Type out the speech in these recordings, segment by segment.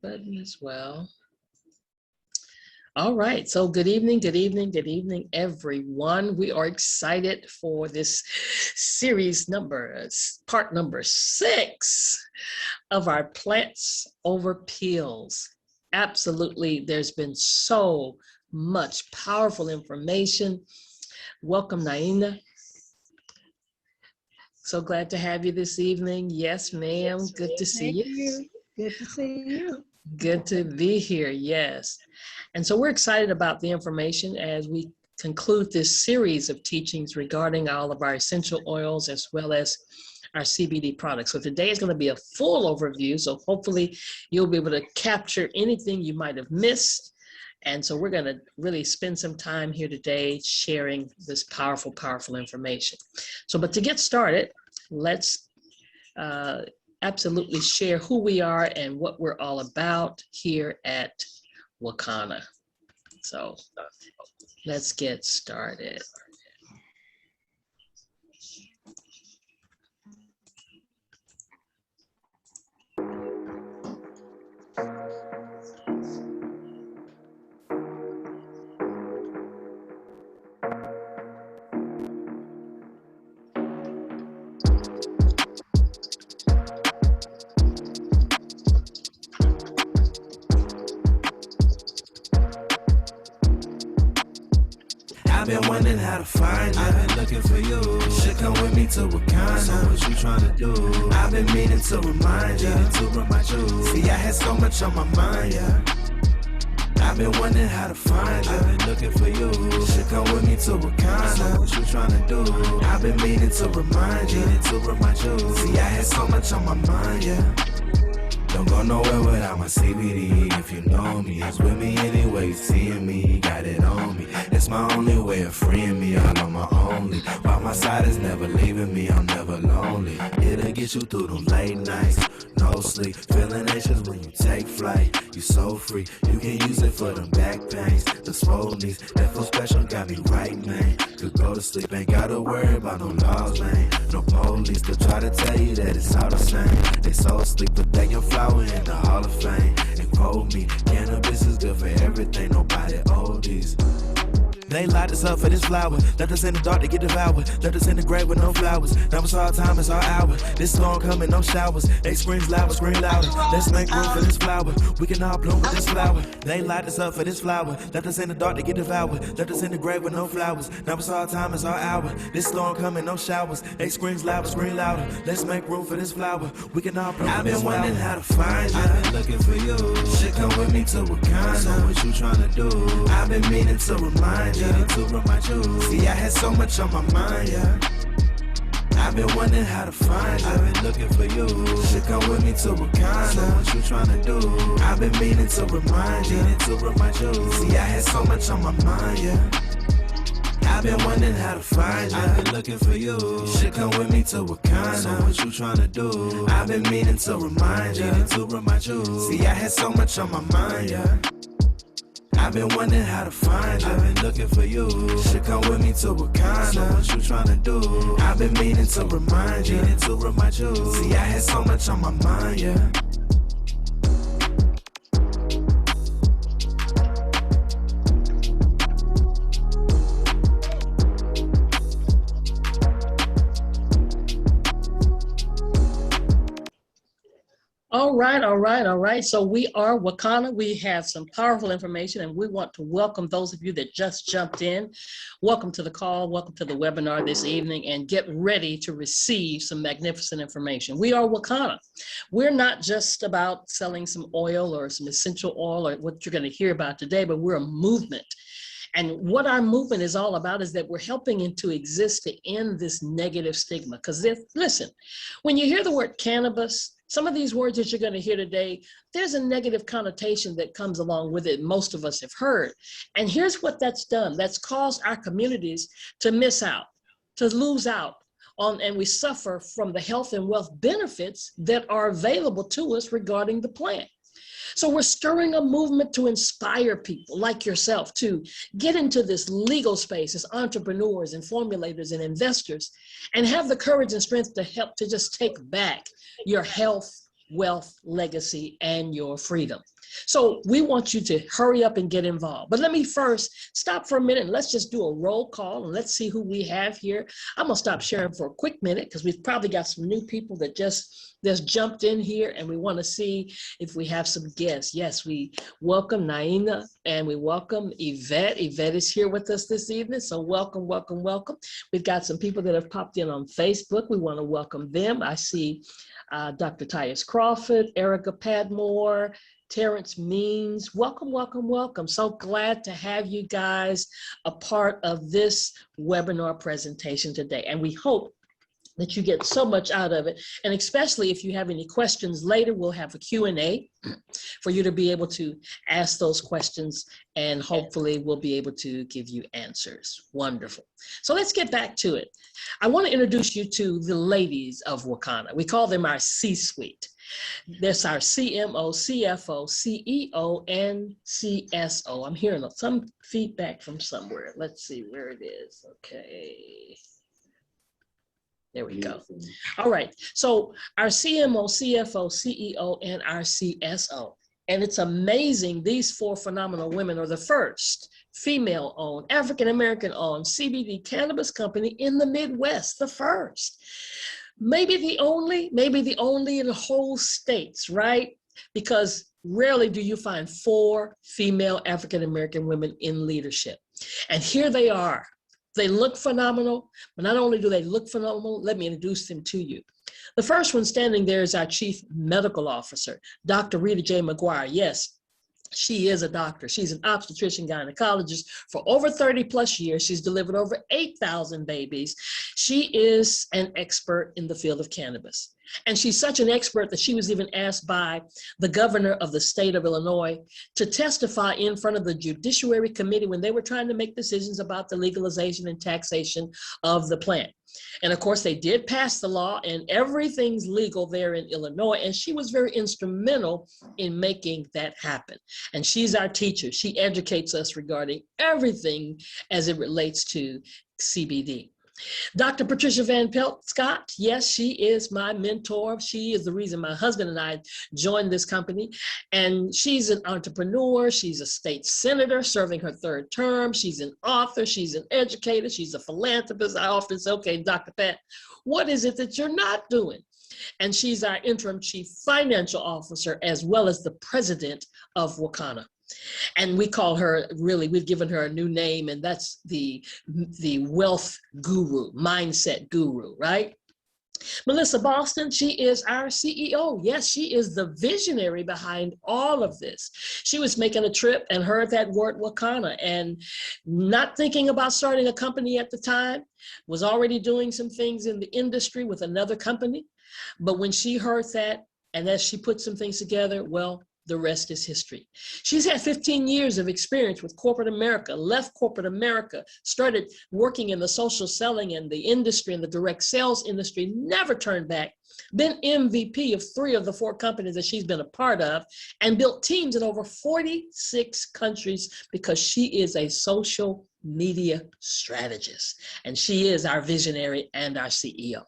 Button as well. All right, so good evening, good evening, good evening, everyone. We are excited for this series part number 6 of our Plants Over Pills. Absolutely, there's been so much powerful information. Welcome, Naina. So glad to have you this evening. Yes, ma'am. Good to see you. Good to see you. Good to be here. Yes. And so we're excited about the information as we conclude this series of teachings regarding all of our essential oils as well as our CBD products. So today is going to be a full overview. So hopefully you'll be able to capture anything you might have missed. And so we're going to really spend some time here today sharing this powerful, powerful information. So, but to get started, let's absolutely share who we are and what we're all about here at Wakana. So let's get started. I've been wondering how to find you. I've been looking for you. You should come with me to Wakanda. So what you trying to do? I've been meaning to remind you. See, I had so much on my mind, yeah. I've been wondering how to find you. I've been looking for you. You should come with me to Wakanda. So what you trying to do? I've been meaning to remind you. See, I had so much on my mind, yeah. Don't go nowhere without my CBD. If you know me, it's with me anyway. Seeing me, got it on me. It's my only way of freeing me, all on my only. By my side is never leaving me, I'm never lonely. It'll get you through them late nights, no sleep. Feeling anxious when you take flight. You so free, you can use it for them back pains. The swollen knees, that feel special got me right, man. Could go to sleep, ain't gotta worry about no laws, man. No police to try to tell you that it's all the same. They so asleep, but they can flower in the Hall of Fame. And quote me, cannabis is good for everything, nobody oldies. They light us up for this flower. Left us in the dark to get devoured. Left us in the grave with no flowers. Now it's our time, it's our hour. This storm coming, no showers. They screams louder, scream louder. Let's make room for this flower. We can all bloom with this flower. They light us up for this flower. Left us in the dark to get devoured. Left us in the grave with no flowers. Now it's our time, it's our hour. This storm coming, no showers. They screams louder, scream louder. Let's make room for this flower. We can all bloom with this flower. I've been wondering how to find you. I've been looking for you. Should come with me to Wakanda. So what you trying to do? I've been meaning to remind you. See, I had so much on my mind, yeah. I've been wondering how to find you. I've been looking for you. Should come with me to Wakanda. So what you trying to do? I've been meaning to remind you. See, I had so much on my mind, yeah. I've been wondering how to find you. I've been looking for you. Should come with me to Wakanda. So what you trying to do? I've been meaning to remind you. See, I had so much on my mind, yeah. I've been wondering how to find you. I've been looking for you. Should come with me to Wakanda. So what you trying to do? I've been meaning to remind you. See, I had so much on my mind, yeah. All right. So we are Wakana. We have some powerful information and we want to welcome those of you that just jumped in. Welcome to the call. Welcome to the webinar this evening and get ready to receive some magnificent information. We are Wakana. We're not just about selling some oil or some essential oil or what you're going to hear about today, but we're a movement. And what our movement is all about is that we're helping to exist to end this negative stigma. Because listen, when you hear the word cannabis, some of these words that you're going to hear today, there's a negative connotation that comes along with it. Most of us have heard. And here's what that's done. That's caused our communities to miss out, to lose out on, and we suffer from the health and wealth benefits that are available to us regarding the plant. So we're stirring a movement to inspire people like yourself to get into this legal space as entrepreneurs and formulators and investors and have the courage and strength to help to just take back your health, wealth, legacy, and your freedom. So we want you to hurry up and get involved. But let me first stop for a minute and let's just do a roll call and let's see who we have here. I'm gonna stop sharing for a quick minute because we've probably got some new people that just jumped in here, and we want to see if we have some guests. Yes, we welcome Naina and we welcome Yvette. Yvette is here with us this evening, so welcome, welcome, welcome. We've got some people that have popped in on Facebook. We want to welcome them. I see Dr. Tyus Crawford, Erica Padmore, Terrence Means. Welcome, welcome, welcome. So glad to have you guys a part of this webinar presentation today. And we hope that you get so much out of it. And especially if you have any questions later, we'll have a Q&A for you to be able to ask those questions, and hopefully we'll be able to give you answers. Wonderful. So let's get back to it. I want to introduce you to the ladies of Wakana. We call them our C-suite. There's our CMO, CFO, CEO, and CSO. I'm hearing some feedback from somewhere. Let's see where it is. Okay. There we go. All right. So our CMO, CFO, CEO, and our CSO. And it's amazing. These four phenomenal women are the first female-owned, African-American-owned CBD cannabis company in the Midwest, the first. Maybe the only in the whole states, right? Because rarely do you find four female African-American women in leadership. And here they are. They look phenomenal, but not only do they look phenomenal, let me introduce them to you. The first one standing there is our Chief Medical Officer, Dr. Rita J. McGuire. Yes, she is a doctor. She's an obstetrician gynecologist for over 30 plus years. She's delivered over 8,000 babies. She is an expert in the field of cannabis. And she's such an expert that she was even asked by the governor of the state of Illinois to testify in front of the Judiciary Committee when they were trying to make decisions about the legalization and taxation of the plant. And of course, they did pass the law and everything's legal there in Illinois. And she was very instrumental in making that happen. And she's our teacher. She educates us regarding everything as it relates to CBD. Dr. Patricia Van Pelt Scott, yes, she is my mentor. She is the reason my husband and I joined this company. And she's an entrepreneur. She's a state senator serving her third term. She's an author. She's an educator. She's a philanthropist. I often say, okay, Dr. Pat, what is it that you're not doing? And she's our interim chief financial officer, as well as the president of Wakana. And we call her, really, we've given her a new name, and that's the wealth guru, mindset guru, right? Melissa Boston, she is our CEO. Yes, she is the visionary behind all of this. She was making a trip and heard that word Wakana and not thinking about starting a company at the time, was already doing some things in the industry with another company. But when she heard that, and as she put some things together, well, the rest is history. She's had 15 years of experience with corporate America, left corporate America, started working in the social selling and the industry and the direct sales industry, never turned back, been MVP of 3 of the 4 companies that she's been a part of, and built teams in over 46 countries because she is a social media strategist. And she is our visionary and our CEO.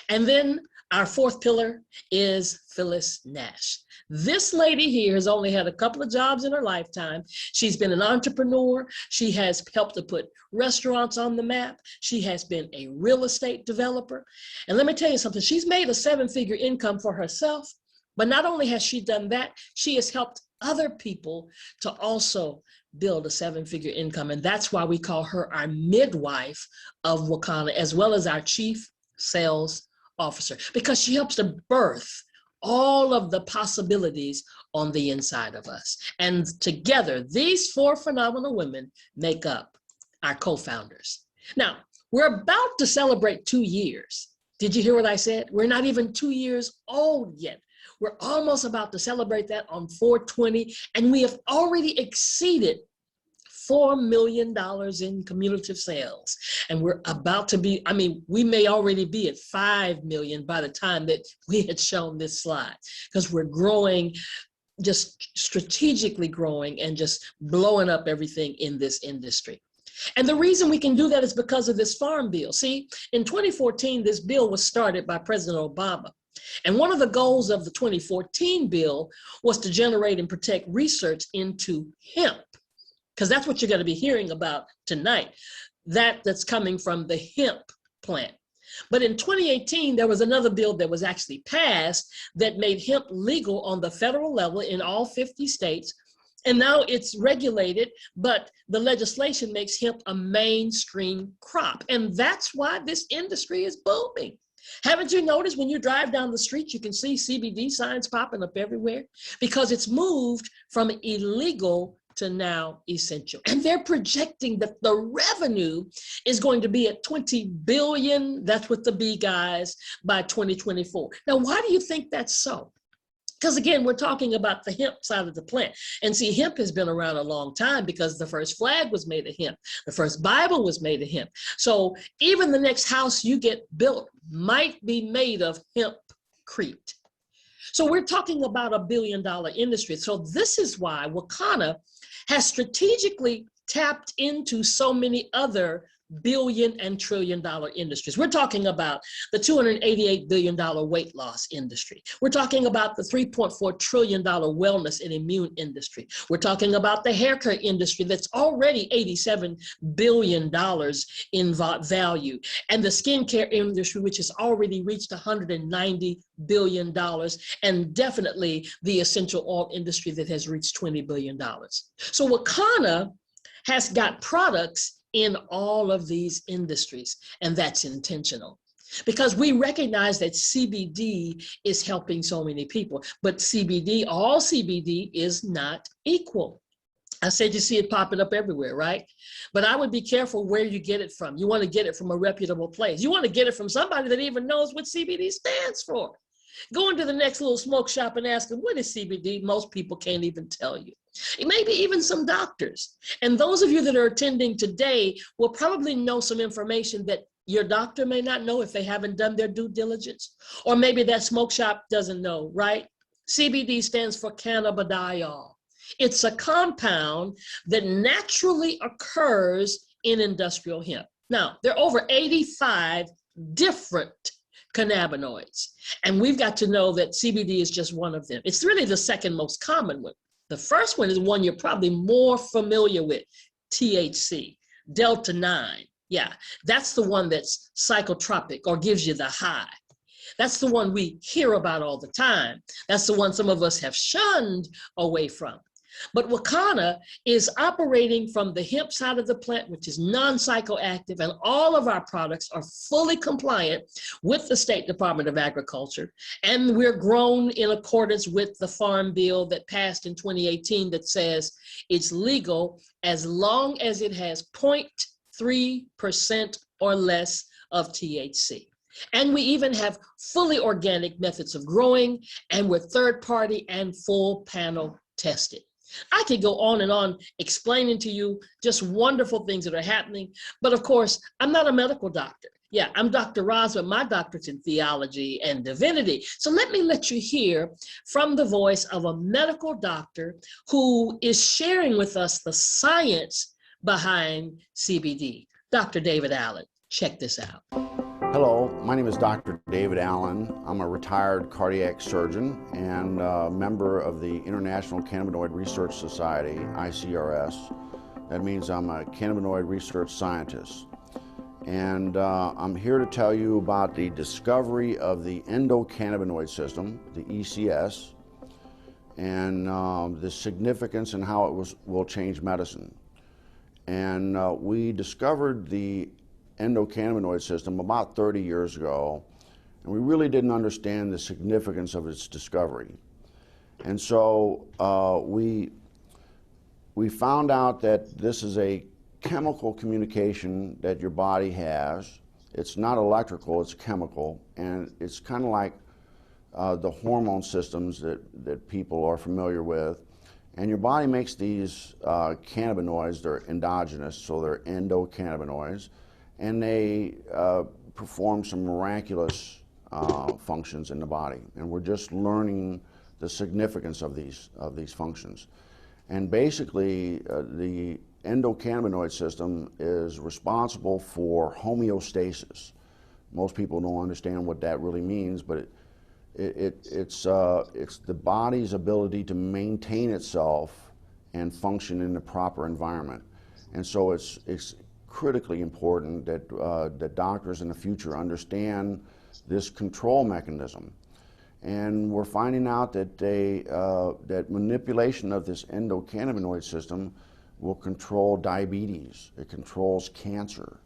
And then our 4th pillar is Phyllis Nash. This lady here has only had a couple of jobs in her lifetime. She's been an entrepreneur. She has helped to put restaurants on the map. She has been a real estate developer. And let me tell you something, she's made a 7-figure income for herself, but not only has she done that, she has helped other people to also build a 7-figure income. And that's why we call her our midwife of Wakana, as well as our chief sales officer, because she helps to birth all of the possibilities on the inside of us. And together, these 4 phenomenal women make up our co-founders. Now, we're about to celebrate 2 years. Did you hear what I said? We're not even 2 years old yet. We're almost about to celebrate that on 4/20, and we have already exceeded $4 million in cumulative sales. And we're about to be, I mean, we may already be at 5 million by the time that we had shown this slide, because we're growing, just strategically growing and just blowing up everything in this industry. And the reason we can do that is because of this farm bill. See, in 2014, this bill was started by President Obama. And one of the goals of the 2014 bill was to generate and protect research into hemp, because that's what you're going to be hearing about tonight, that's coming from the hemp plant. But in 2018, there was another bill that was actually passed that made hemp legal on the federal level in all 50 states. And now it's regulated, but the legislation makes hemp a mainstream crop. And that's why this industry is booming. Haven't you noticed when you drive down the street, you can see CBD signs popping up everywhere? Because it's moved from illegal to now essential. And they're projecting that the revenue is going to be at 20 billion, that's with the B guys, by 2024. Now, why do you think that's so? Because again, we're talking about the hemp side of the plant. And see, hemp has been around a long time because the first flag was made of hemp. The first Bible was made of hemp. So even the next house you get built might be made of hempcrete. So we're talking about $1 billion industry. So this is why Wakana has strategically tapped into so many other billion and trillion dollar industries. We're talking about the $288 billion weight loss industry. We're talking about the $3.4 trillion wellness and immune industry. We're talking about the hair care industry that's already $87 billion in value, and the skincare industry, which has already reached $190 billion, and definitely the essential oil industry that has reached $20 billion. So Wakana has got products in all of these industries, and that's intentional because we recognize that CBD is helping so many people, but CBD, all CBD is not equal. I said you see it popping up everywhere, right? But I would be careful where you get it from. You want to get it from a reputable place. You want to get it from somebody that even knows what CBD stands for. Go into the next little smoke shop and ask them, what is CBD? Most people can't even tell you. Maybe even some doctors. And those of you that are attending today will probably know some information that your doctor may not know if they haven't done their due diligence. Or maybe that smoke shop doesn't know, right? CBD stands for cannabidiol. It's a compound that naturally occurs in industrial hemp. Now, there are over 85 different cannabinoids, and we've got to know that CBD is just one of them. It's really the second most common one. The first one is one you're probably more familiar with, THC, Delta-9. Yeah, that's the one that's psychotropic or gives you the high. That's the one we hear about all the time. That's the one some of us have shunned away from. But Wakana is operating from the hemp side of the plant, which is non-psychoactive, and all of our products are fully compliant with the State Department of Agriculture. And we're grown in accordance with the Farm Bill that passed in 2018 that says it's legal as long as it has 0.3% or less of THC. And we even have fully organic methods of growing, and we're third-party and full panel tested. I could go on and on explaining to you just wonderful things that are happening. But of course, I'm not a medical doctor. Yeah, I'm Dr. Roz, but my doctorate's in theology and divinity. So let me let you hear from the voice of a medical doctor who is sharing with us the science behind CBD. Dr. David Allen, check this out. Hello, my name is Dr. David Allen. I'm a retired cardiac surgeon and a member of the International Cannabinoid Research Society, ICRS. That means I'm a cannabinoid research scientist. And I'm here to tell you about the discovery of the endocannabinoid system, the ECS, and the significance and how it will change medicine. And we discovered the endocannabinoid system about 30 years ago, and we really didn't understand the significance of its discovery. And so we found out that this is a chemical communication that your body has. It's not electrical, it's chemical, and it's kind of like the hormone systems that people are familiar with. And your body makes these cannabinoids. They're endogenous, so they're endocannabinoids, and they perform some miraculous functions in the body. And we're just learning the significance of these functions. And basically, the endocannabinoid system is responsible for homeostasis. Most people don't understand what that really means, but It's the body's ability to maintain itself and function in the proper environment. And so it's critically important that that doctors in the future understand this control mechanism. And we're finding out that that manipulation of this endocannabinoid system will control diabetes. It controls cancer.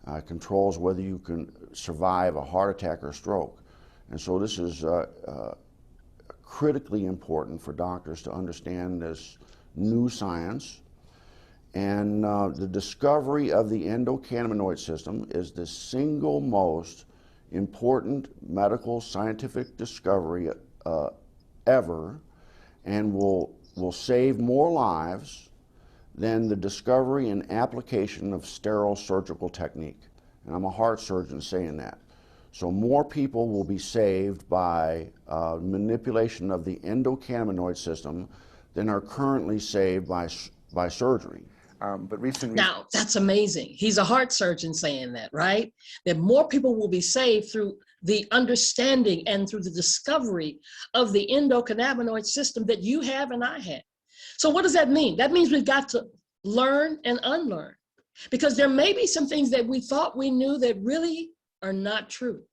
It controls whether you can survive a heart attack or stroke. And so this is critically important for doctors to understand this new science. And the discovery of the endocannabinoid system is the single most important medical scientific discovery ever, and will save more lives than the discovery and application of sterile surgical technique. And I'm a heart surgeon saying that. So more people will be saved by manipulation of the endocannabinoid system than are currently saved by surgery. But recently, Now, that's amazing. He's a heart surgeon saying that, right? That more people will be saved through the understanding and through the discovery of the endocannabinoid system that you have and I have. So what does that mean? That means we've got to learn and unlearn, because there may be some things that we thought we knew that really are not true.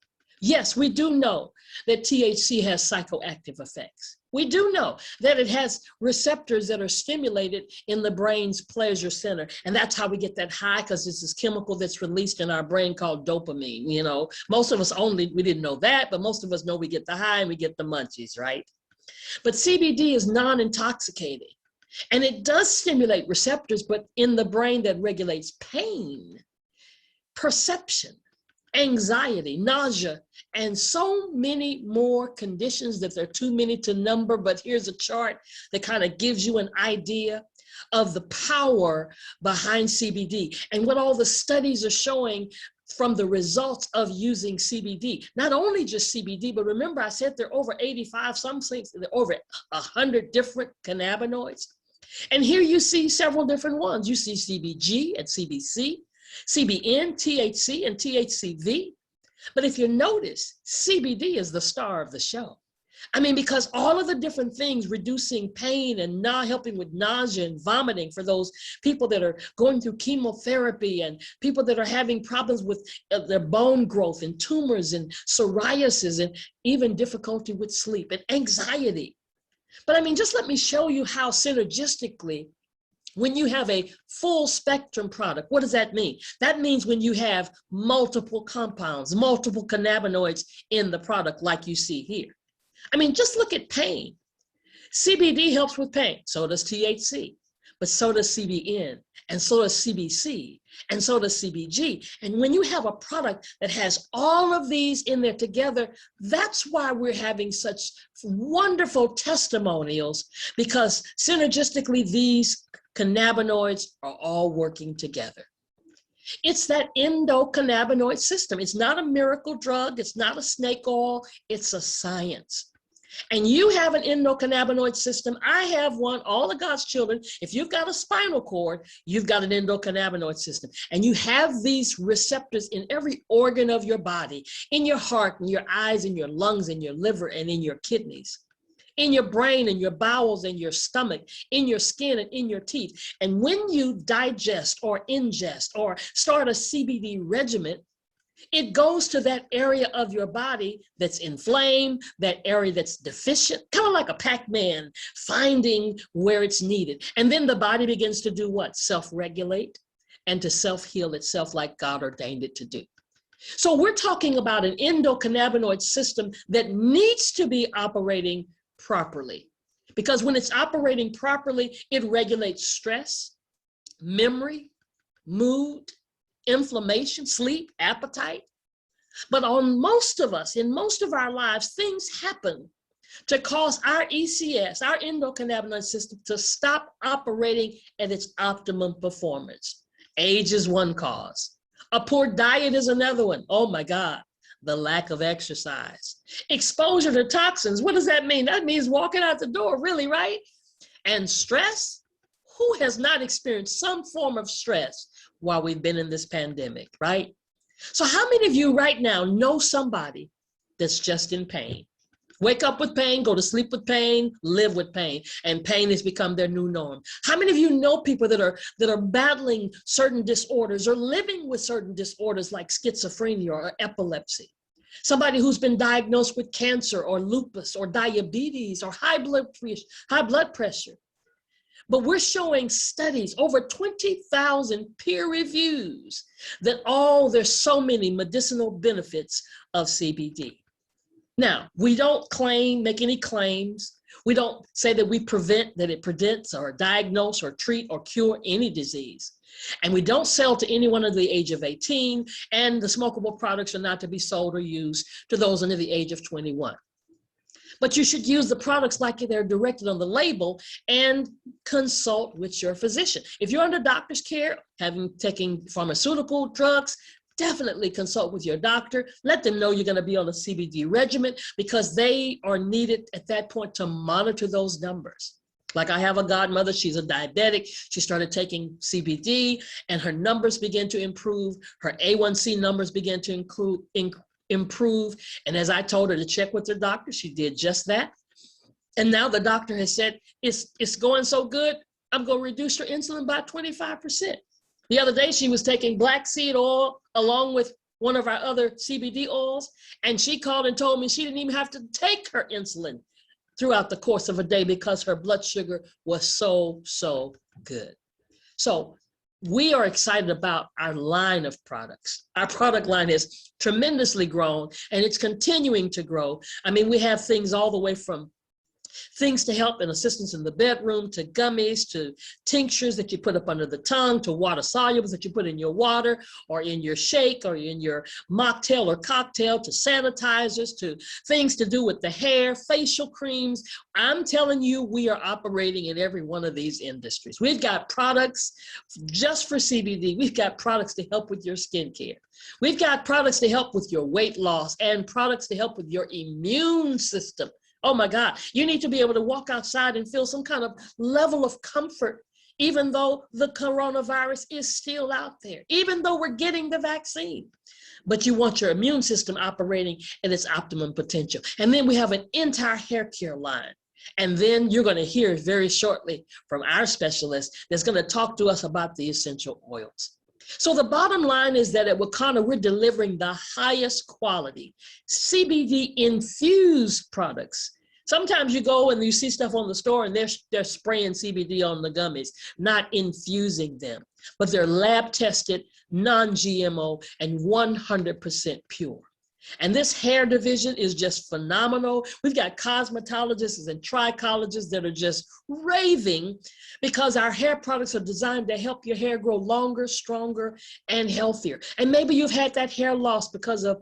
Yes, we do know that THC has psychoactive effects. We do know that it has receptors that are stimulated in the brain's pleasure center. And that's how we get that high, because it's this chemical that's released in our brain called dopamine. You know, most of us we didn't know that, but most of us know we get the high and we get the munchies, right? But CBD is non-intoxicating, and it does stimulate receptors, but in the brain that regulates pain, perception, anxiety, nausea, and so many more conditions that there are too many to number. But here's a chart that kind of gives you an idea of the power behind CBD and what all the studies are showing from the results of using CBD. Not only just CBD, but remember I said there are over 85, some things, there are over 100 different cannabinoids. And here you see several different ones. You see CBG and CBC, CBN, THC, and THCV. But if you notice, CBD is the star of the show. I mean, because all of the different things reducing pain and not helping with nausea and vomiting for those people that are going through chemotherapy and people that are having problems with their bone growth and tumors and psoriasis and even difficulty with sleep and anxiety. But I mean, just let me show you how synergistically, when you have a full spectrum product, what does that mean? That means when you have multiple compounds, multiple cannabinoids in the product like you see here. I mean, just look at pain. CBD helps with pain, so does THC, but so does CBN, and so does CBC, and so does CBG. And when you have a product that has all of these in there together, that's why we're having such wonderful testimonials, because synergistically these cannabinoids are all working together. It's that endocannabinoid system. It's not a miracle drug. It's not a snake oil. It's a science. And you have an endocannabinoid system. I have one. All of God's children, if you've got a spinal cord, you've got an endocannabinoid system. And you have these receptors in every organ of your body, in your heart, in your eyes, in your lungs, in your liver, and in your kidneys, in your brain, in your bowels, in your stomach, in your skin, and in your teeth. And when you digest or ingest or start a CBD regimen, it goes to that area of your body that's inflamed, that area that's deficient, kind of like a Pac-Man finding where it's needed. And then the body begins to do what? Self-regulate and to self-heal itself like God ordained it to do. So we're talking about an endocannabinoid system that needs to be operating properly, because when it's operating properly, it regulates stress, memory, mood, inflammation, sleep, appetite. But on most of us, in most of our lives, things happen to cause our ECS, our endocannabinoid system, to stop operating at its optimum performance. Age is one cause. A poor diet is another one. Oh my God. The lack of exercise. Exposure to toxins. What does that mean? That means walking out the door, really, right? And stress. Who has not experienced some form of stress while we've been in this pandemic, right? So how many of you right now know somebody that's just in pain? Wake up with pain, go to sleep with pain, live with pain, and pain has become their new norm. How many of you know people that are battling certain disorders or living with certain disorders like schizophrenia or epilepsy? Somebody who's been diagnosed with cancer or lupus or diabetes or high blood pressure. But we're showing studies, over 20,000 peer reviews, that there's so many medicinal benefits of CBD. Now, we don't make any claims. We don't say that it prevents or diagnose or treat or cure any disease. And we don't sell to anyone under the age of 18, and the smokable products are not to be sold or used to those under the age of 21. But you should use the products like they're directed on the label and consult with your physician. If you're under doctor's care, taking pharmaceutical drugs, definitely consult with your doctor. Let them know you're going to be on a CBD regimen, because they are needed at that point to monitor those numbers. Like, I have a godmother, she's a diabetic. She started taking CBD and her numbers began to improve. Her A1C numbers began to improve. And as I told her to check with her doctor, she did just that. And now the doctor has said, it's going so good, I'm going to reduce her insulin by 25%. The other day, she was taking black seed oil along with one of our other CBD oils, and she called and told me she didn't even have to take her insulin throughout the course of a day because her blood sugar was so good. So we are excited about our line of products. Our product line has tremendously grown, and it's continuing to grow. I mean, we have things all the way from things to help and assistance in the bedroom, to gummies, to tinctures that you put up under the tongue, to water solubles that you put in your water or in your shake or in your mocktail or cocktail, to sanitizers, to things to do with the hair, facial creams. I'm telling you, we are operating in every one of these industries. We've got products just for CBD. We've got products to help with your skincare. We've got products to help with your weight loss and products to help with your immune system. Oh my God, you need to be able to walk outside and feel some kind of level of comfort, even though the coronavirus is still out there, even though we're getting the vaccine. But you want your immune system operating at its optimum potential. And then we have an entire hair care line. And then you're going to hear very shortly from our specialist that's going to talk to us about the essential oils. So the bottom line is that at Wakana, we're delivering the highest quality CBD infused products. Sometimes you go and you see stuff on the store and they're spraying CBD on the gummies, not infusing them, but they're lab tested, non-GMO, and 100% pure. And this hair division is just phenomenal. We've got cosmetologists and trichologists that are just raving because our hair products are designed to help your hair grow longer, stronger, and healthier. And maybe you've had that hair loss because of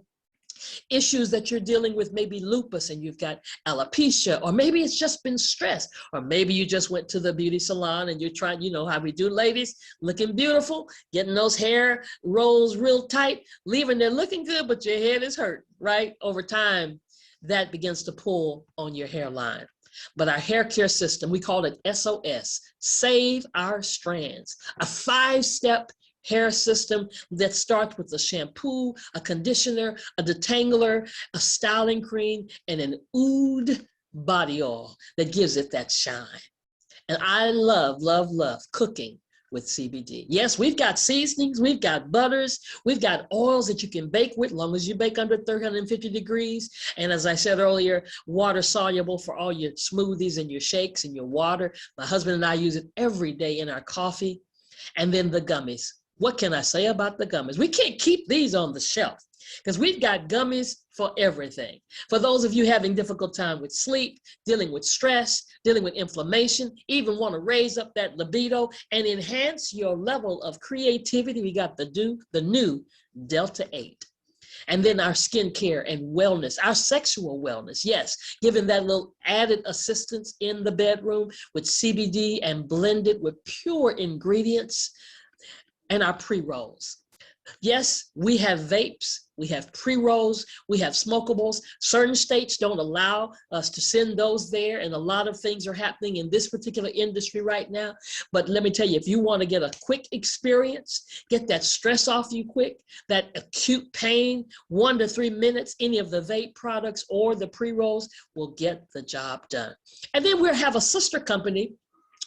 issues that you're dealing with, maybe lupus and you've got alopecia, or maybe it's just been stress, or maybe you just went to the beauty salon and you're trying, you know how we do, ladies, looking beautiful, getting those hair rolls real tight, leaving there looking good, but your head is hurt, right? Over time, that begins to pull on your hairline. But our hair care system, we call it SOS, Save Our Strands, a 5-step hair system that starts with a shampoo, a conditioner, a detangler, a styling cream, and an oud body oil that gives it that shine. And I love, love, love cooking with CBD. Yes, we've got seasonings, we've got butters, we've got oils that you can bake with, as long as you bake under 350 degrees. And as I said earlier, water soluble for all your smoothies and your shakes and your water. My husband and I use it every day in our coffee. And then the gummies. What can I say about the gummies? We can't keep these on the shelf because we've got gummies for everything. For those of you having difficult time with sleep, dealing with stress, dealing with inflammation, even want to raise up that libido and enhance your level of creativity, we got the new Delta 8. And then our skincare and wellness, our sexual wellness, yes, giving that little added assistance in the bedroom with CBD and blended with pure ingredients. And our pre-rolls. Yes, we have vapes, we have pre-rolls, we have smokables. Certain states don't allow us to send those there, and a lot of things are happening in this particular industry right now. But let me tell you, if you want to get a quick experience, get that stress off you quick, that acute pain, 1 to 3 minutes, any of the vape products or the pre-rolls will get the job done. And then we'll have a sister company,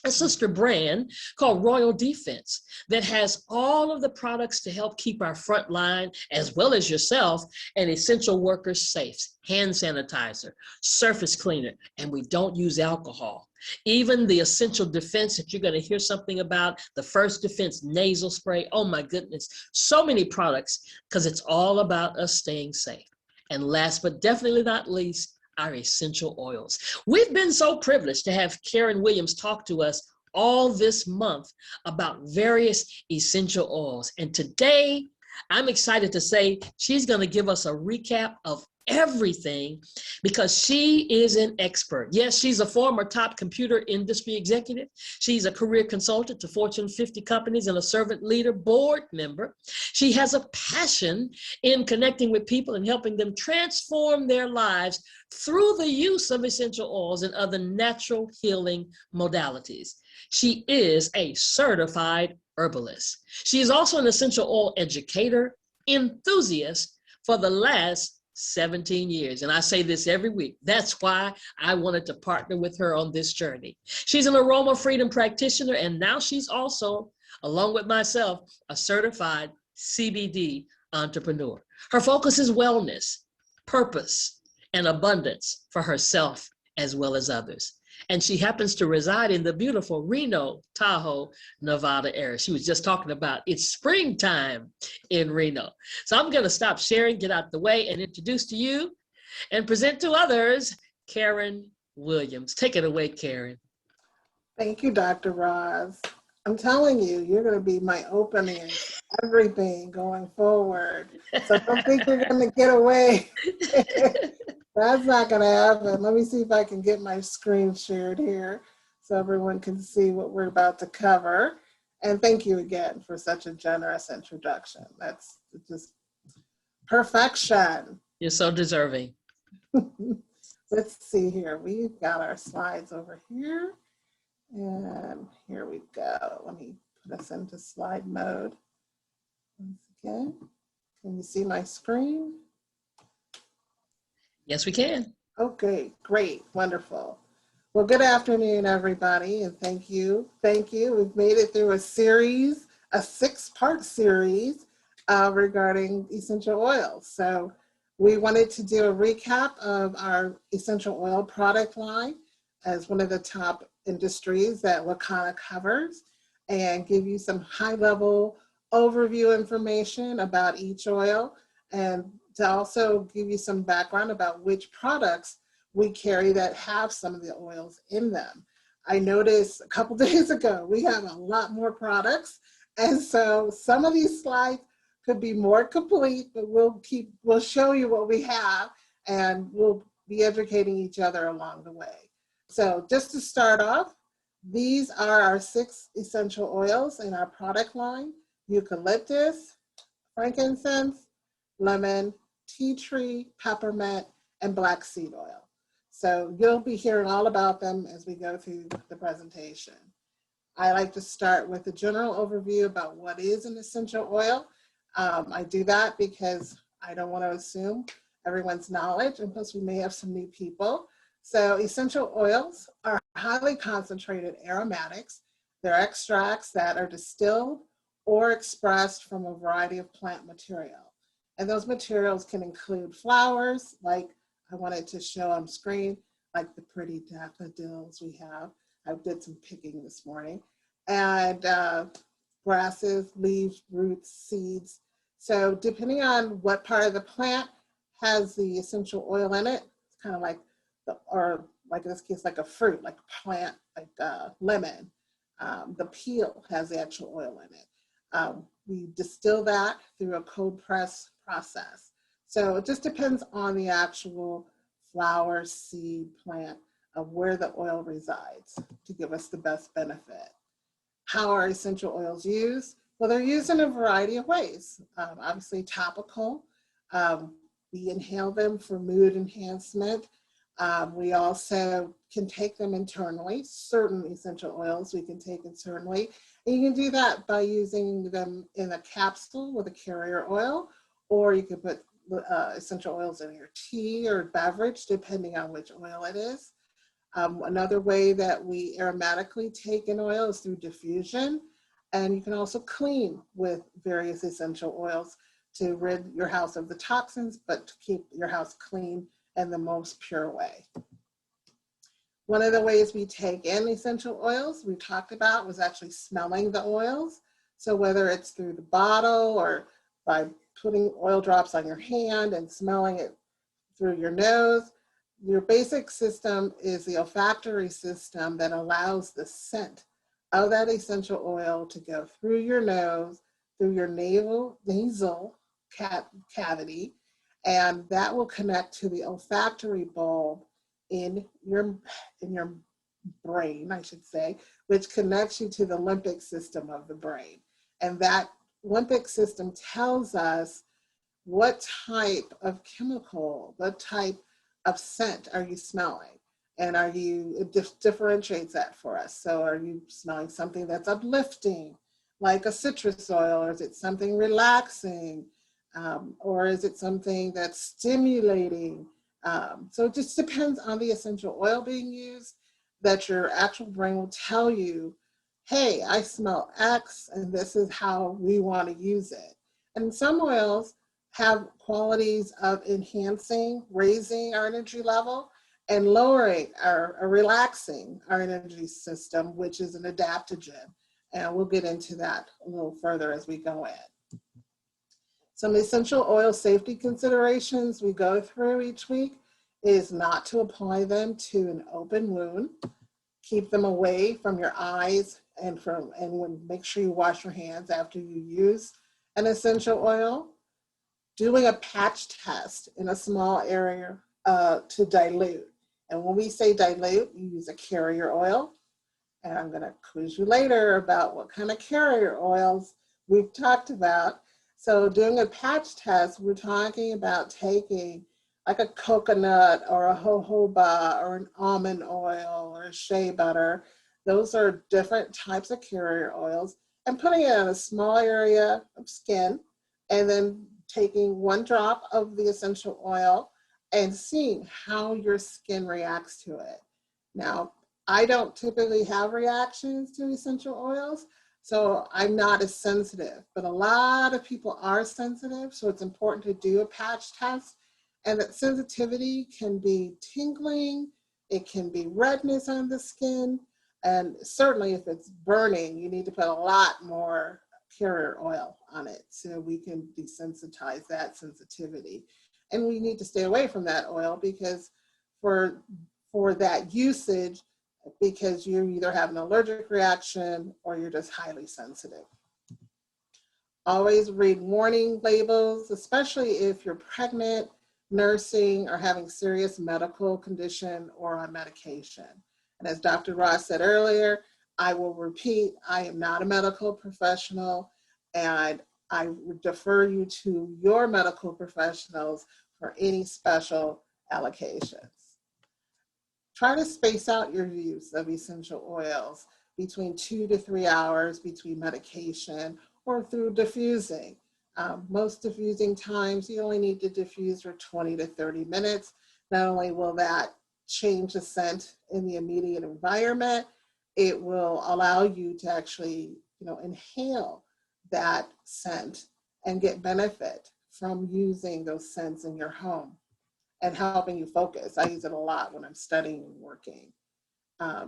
a sister brand called Royal Defense that has all of the products to help keep our front line, as well as yourself and essential workers safe. Hand sanitizer, surface cleaner, and we don't use alcohol. Even the Essential Defense that you're going to hear something about, the First Defense nasal spray. Oh my goodness, so many products, because it's all about us staying safe. And last but definitely not least, our essential oils. We've been so privileged to have Karen Williams talk to us all this month about various essential oils. And today, I'm excited to say she's going to give us a recap of everything because she is an expert. Yes, she's a former top computer industry executive. She's a career consultant to Fortune 50 companies and a servant leader board member. She has a passion in connecting with people and helping them transform their lives through the use of essential oils and other natural healing modalities. She is a certified herbalist. She is also an essential oil educator, enthusiast for the last 17 years. And I say this every week. That's why I wanted to partner with her on this journey. She's an aroma freedom practitioner, and now she's also, along with myself, a certified CBD entrepreneur. Her focus is wellness, purpose, and abundance for herself as well as others. And she happens to reside in the beautiful Reno, Tahoe, Nevada area. She was just talking about it's springtime in Reno. So I'm going to stop sharing, get out the way, and introduce to you and present to others, Karen Williams. Take it away, Karen. Thank you, Dr. Roz. I'm telling you, you're going to be my opening, everything going forward. So don't think you're going to get away. That's not going to happen. Let me see if I can get my screen shared here so everyone can see what we're about to cover. And thank you again for such a generous introduction. That's just perfection. You're so deserving. Let's see here. We've got our slides over here. And here we go. Let me put us into slide mode. Once again, can you see my screen? Yes, we can. Okay, great, wonderful. Well, good afternoon, everybody, and thank you. Thank you. We've made it through a series, a 6-part series regarding essential oils. So we wanted to do a recap of our essential oil product line as one of the top industries that Wakana covers and give you some high-level overview information about each oil and to also give you some background about which products we carry that have some of the oils in them. I noticed a couple days ago, we have a lot more products. And so some of these slides could be more complete, but we'll show you what we have and we'll be educating each other along the way. So just to start off, these are our 6 essential oils in our product line: eucalyptus, frankincense, lemon, tea tree, peppermint, and black seed oil. So you'll be hearing all about them as we go through the presentation. I like to start with a general overview about what is an essential oil. I do that because I don't want to assume everyone's knowledge, and plus we may have some new people. So essential oils are highly concentrated aromatics. They're extracts that are distilled or expressed from a variety of plant material. And those materials can include flowers, like I wanted to show on screen, like the pretty daffodils we have. I did some picking this morning. And grasses, leaves, roots, seeds. So depending on what part of the plant has the essential oil in it, it's kind of like, or like in this case, like a fruit, like a plant, like lemon. The peel has the actual oil in it. We distill that through a cold press process. So it just depends on the actual flower, seed, plant of where the oil resides to give us the best benefit. How are essential oils used? Well, they're used in a variety of ways. Obviously topical. We inhale them for mood enhancement. We also can take them internally. Certain essential oils we can take internally. And you can do that by using them in a capsule with a carrier oil, or you can put essential oils in your tea or beverage, depending on which oil it is. Another way that we aromatically take in oil is through diffusion. And you can also clean with various essential oils to rid your house of the toxins, but to keep your house clean in the most pure way. One of the ways we take in essential oils we talked about was actually smelling the oils. So whether it's through the bottle or by putting oil drops on your hand and smelling it through your nose, your basic system is the olfactory system that allows the scent of that essential oil to go through your nose, through your nasal cavity, and that will connect to the olfactory bulb in your brain, I should say, which connects you to the limbic system of the brain. And that limbic system tells us what type of chemical, what type of scent are you smelling? And it differentiates that for us. So are you smelling something that's uplifting, like a citrus oil, or is it something relaxing? Or is it something that's stimulating? So it just depends on the essential oil being used, that your actual brain will tell you, hey, I smell X, and this is how we want to use it. And some oils have qualities of enhancing, raising our energy level, and lowering or relaxing our energy system, which is an adaptogen. And we'll get into that a little further as we go in. Some essential oil safety considerations we go through each week is not to apply them to an open wound. Keep them away from your eyes and make sure you wash your hands after you use an essential oil. Doing a patch test in a small area to dilute. And when we say dilute, you use a carrier oil. And I'm going to quiz you later about what kind of carrier oils we've talked about. So doing a patch test, we're talking about taking like a coconut or a jojoba or an almond oil or a shea butter. Those are different types of carrier oils, and putting it on a small area of skin, and then taking 1 drop of the essential oil and seeing how your skin reacts to it. Now, I don't typically have reactions to essential oils, so I'm not as sensitive, but a lot of people are sensitive, so it's important to do a patch test. And that sensitivity can be tingling, it can be redness on the skin, and certainly if it's burning, you need to put a lot more carrier oil on it so we can desensitize that sensitivity. And we need to stay away from that oil because for that usage, because you either have an allergic reaction or you're just highly sensitive. Always read warning labels, especially if you're pregnant, nursing, or having serious medical condition or on medication. And as Dr. Ross said earlier, I will repeat, I am not a medical professional, and I would defer you to your medical professionals for any special allocations. Try to space out your use of essential oils between 2 to 3 hours between medication or through diffusing. Most diffusing times, you only need to diffuse for 20 to 30 minutes. Not only will that change the scent in the immediate environment, it will allow you to actually, inhale that scent and get benefit from using those scents in your home and helping you focus. I use it a lot when I'm studying and working.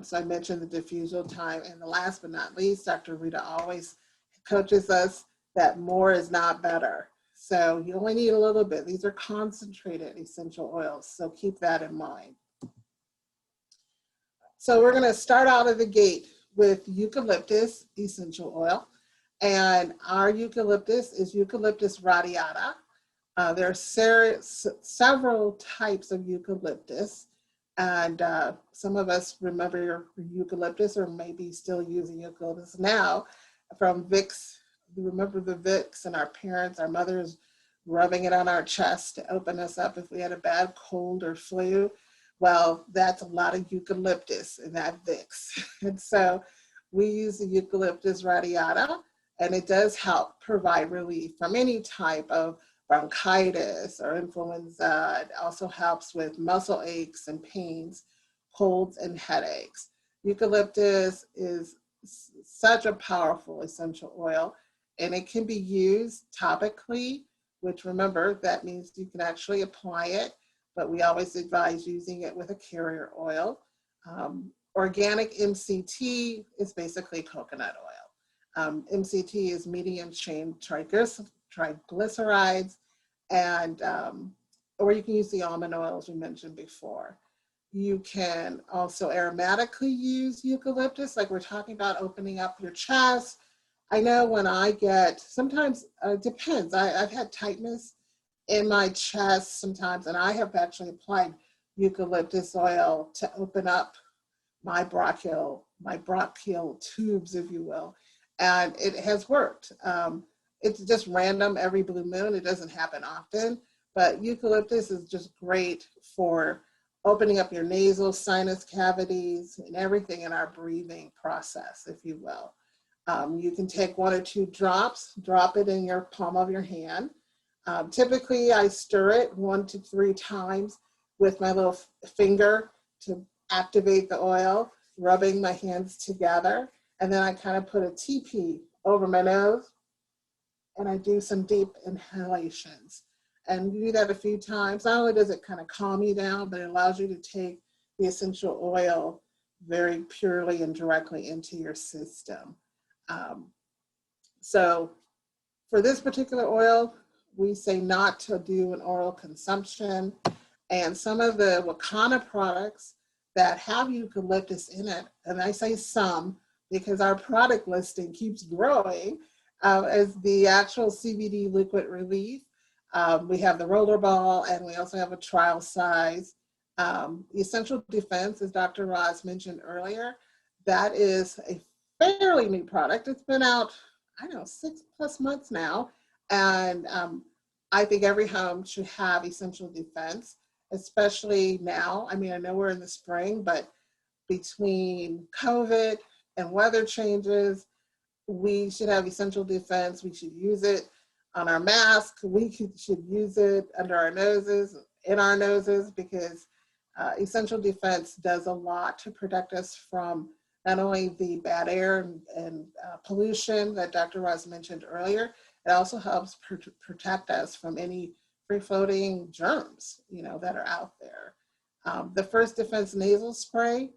So I mentioned the diffusal time. And the last but not least, Dr. Rita always coaches us that more is not better. So you only need a little bit. These are concentrated essential oils, so keep that in mind. So we're gonna start out of the gate with eucalyptus essential oil. And our eucalyptus is Eucalyptus radiata. There are several types of eucalyptus. And some of us remember your eucalyptus or maybe still using eucalyptus now from Vicks remember the Vicks and our parents, our mothers rubbing it on our chest to open us up if we had a bad cold or flu. Well, that's a lot of eucalyptus in that Vicks. And so we use the Eucalyptus radiata, and it does help provide relief from any type of bronchitis or influenza. It also helps with muscle aches and pains, colds and headaches. Eucalyptus is such a powerful essential oil, and it can be used topically, which, remember, that means you can actually apply it, but we always advise using it with a carrier oil. Organic MCT is basically coconut oil. MCT is medium chain triglycerides, and or you can use the almond oil, as we mentioned before. You can also aromatically use eucalyptus, like we're talking about opening up your chest. I know when I get, sometimes it depends. I've had tightness in my chest sometimes, and I have actually applied eucalyptus oil to open up my bronchial tubes, if you will, and it has worked. It's just random every blue moon. It doesn't happen often, but eucalyptus is just great for opening up your nasal sinus cavities and everything in our breathing process, if you will. You can take 1 or 2 drops, drop it in your palm of your hand. Typically, I stir it 1 to 3 times with my little finger to activate the oil, rubbing my hands together. And then I kind of put a teepee over my nose, and I do some deep inhalations. And you do that a few times. Not only does it kind of calm you down, but it allows you to take the essential oil very purely and directly into your system. So for this particular oil, we say not to do an oral consumption. And some of the Wakana products that have eucalyptus in it, and I say some because our product listing keeps growing, is the actual CBD liquid relief. We have the roller ball, and we also have a trial size. Essential Defense, as Dr. Roz mentioned earlier, that is a fairly new product. It's been out, I don't know, 6+ months now. And I think every home should have Essential Defense, especially now. I mean, I know we're in the spring, but between COVID and weather changes, we should have Essential Defense. We should use it on our mask. We should use it under our noses, in our noses, because Essential Defense does a lot to protect us from not only the bad air and pollution that Dr. Roz mentioned earlier, it also helps protect us from any free-floating germs, that are out there. The First Defense nasal spray,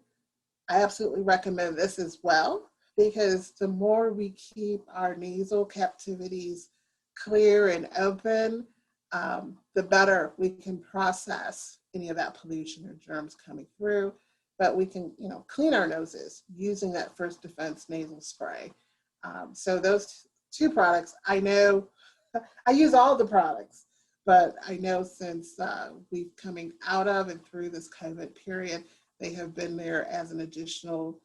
I absolutely recommend this as well, because the more we keep our nasal cavities clear and open, the better we can process any of that pollution or germs coming through. But we can, clean our noses using that First Defense nasal spray. So those 2 products, I know, I use all the products, but I know since we've coming out of and through this COVID period, they have been there as an additional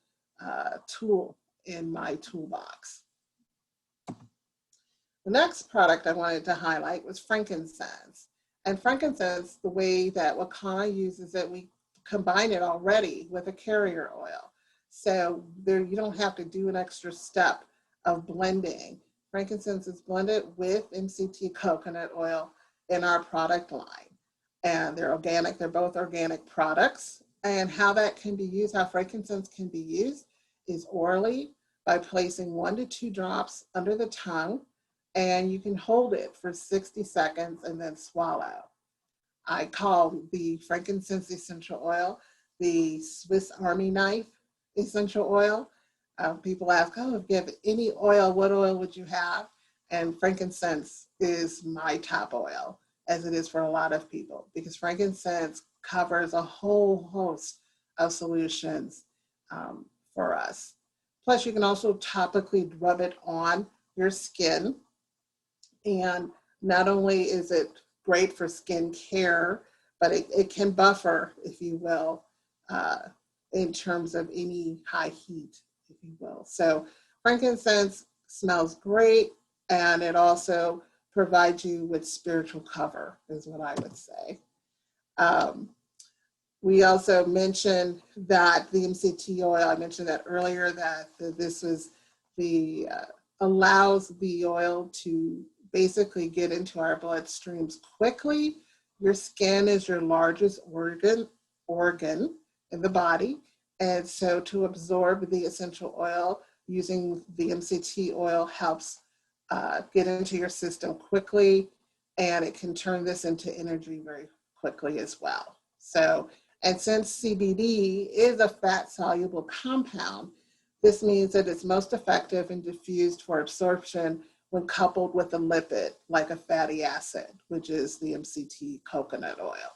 tool in my toolbox. The next product I wanted to highlight was frankincense. And frankincense, the way that Wakana uses it, we combine it already with a carrier oil. So there, you don't have to do an extra step of blending. Frankincense is blended with MCT coconut oil in our product line. And they're organic, they're both organic products. And how that can be used, how frankincense can be used is orally by placing 1 to 2 drops under the tongue, and you can hold it for 60 seconds and then swallow. I call the frankincense essential oil the Swiss Army knife essential oil. People ask, oh, if you have any oil, what oil would you have? And frankincense is my top oil, as it is for a lot of people, because frankincense covers a whole host of solutions for us. Plus, you can also topically rub it on your skin. And not only is it great for skin care, but it can buffer, if you will, in terms of any high heat, if you will. So frankincense smells great, and it also provides you with spiritual cover, is what I would say. We also mentioned that the MCT oil, I mentioned that earlier, that this was allows the oil to basically get into our bloodstreams quickly. Your skin is your largest organ in the body. And so to absorb the essential oil, using the MCT oil helps get into your system quickly, and it can turn this into energy very quickly as well. So, and since CBD is a fat-soluble compound, this means that it's most effective and diffused for absorption when coupled with a lipid like a fatty acid, which is the MCT coconut oil.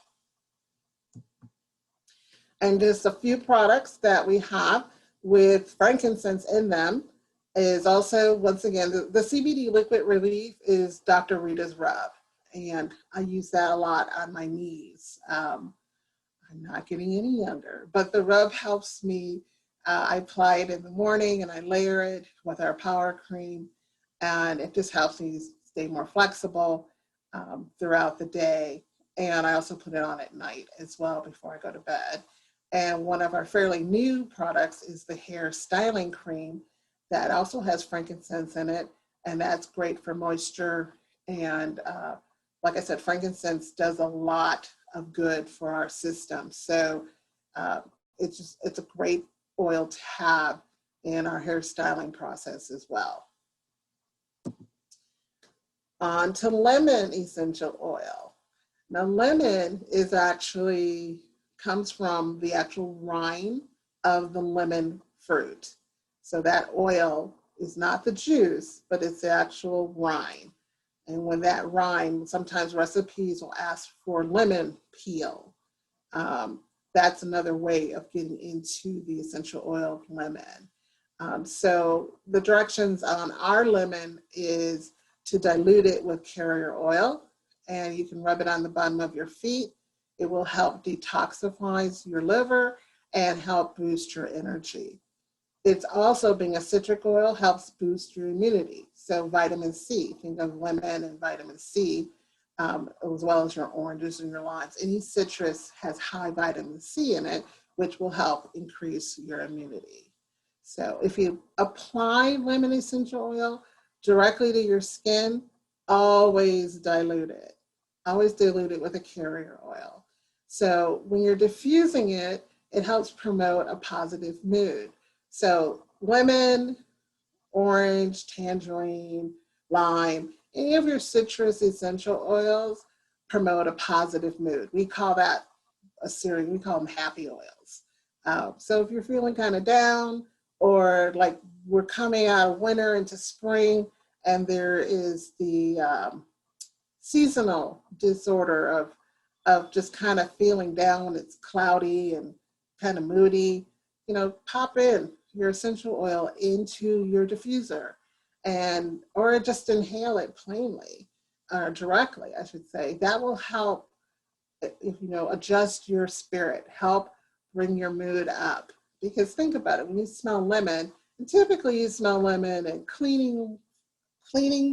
And just a few products that we have with frankincense in them is also, once again, the CBD liquid relief is Dr. Rita's Rub. And I use that a lot on my knees. I'm not getting any younger, but the rub helps me. I apply it in the morning and I layer it with our power cream, and it just helps me stay more flexible throughout the day. And I also put it on at night as well before I go to bed. And one of our fairly new products is the hair styling cream that also has frankincense in it, and that's great for moisture. And like I said, frankincense does a lot of good for our system. So it's a great oil to have in our hair styling process as well. On to lemon essential oil. Now, lemon is actually comes from the actual rind of the lemon fruit. So that oil is not the juice, but it's the actual rind. And when that rind, sometimes recipes will ask for lemon peel. That's another way of getting into the essential oil of lemon. So the directions on our lemon is to dilute it with carrier oil, and you can rub it on the bottom of your feet. It will help detoxify your liver and help boost your energy. It's also, being a citric oil, helps boost your immunity. So vitamin C, think of lemon and vitamin C, as well as your oranges and your limes. Any citrus has high vitamin C in it, which will help increase your immunity. So if you apply lemon essential oil directly to your skin, always dilute it. Always dilute it with a carrier oil. So when you're diffusing it, it helps promote a positive mood. So lemon, orange, tangerine, lime, any of your citrus essential oils promote a positive mood. We call that a series, we call them happy oils. So if you're feeling kind of down, or like we're coming out of winter into spring, and there is the seasonal disorder of just kind of feeling down, it's cloudy and kind of moody, pop in your essential oil into your diffuser, or just inhale it plainly, or directly, I should say. That will help, adjust your spirit, help bring your mood up. Because think about it, when you smell lemon, and typically you smell lemon in cleaning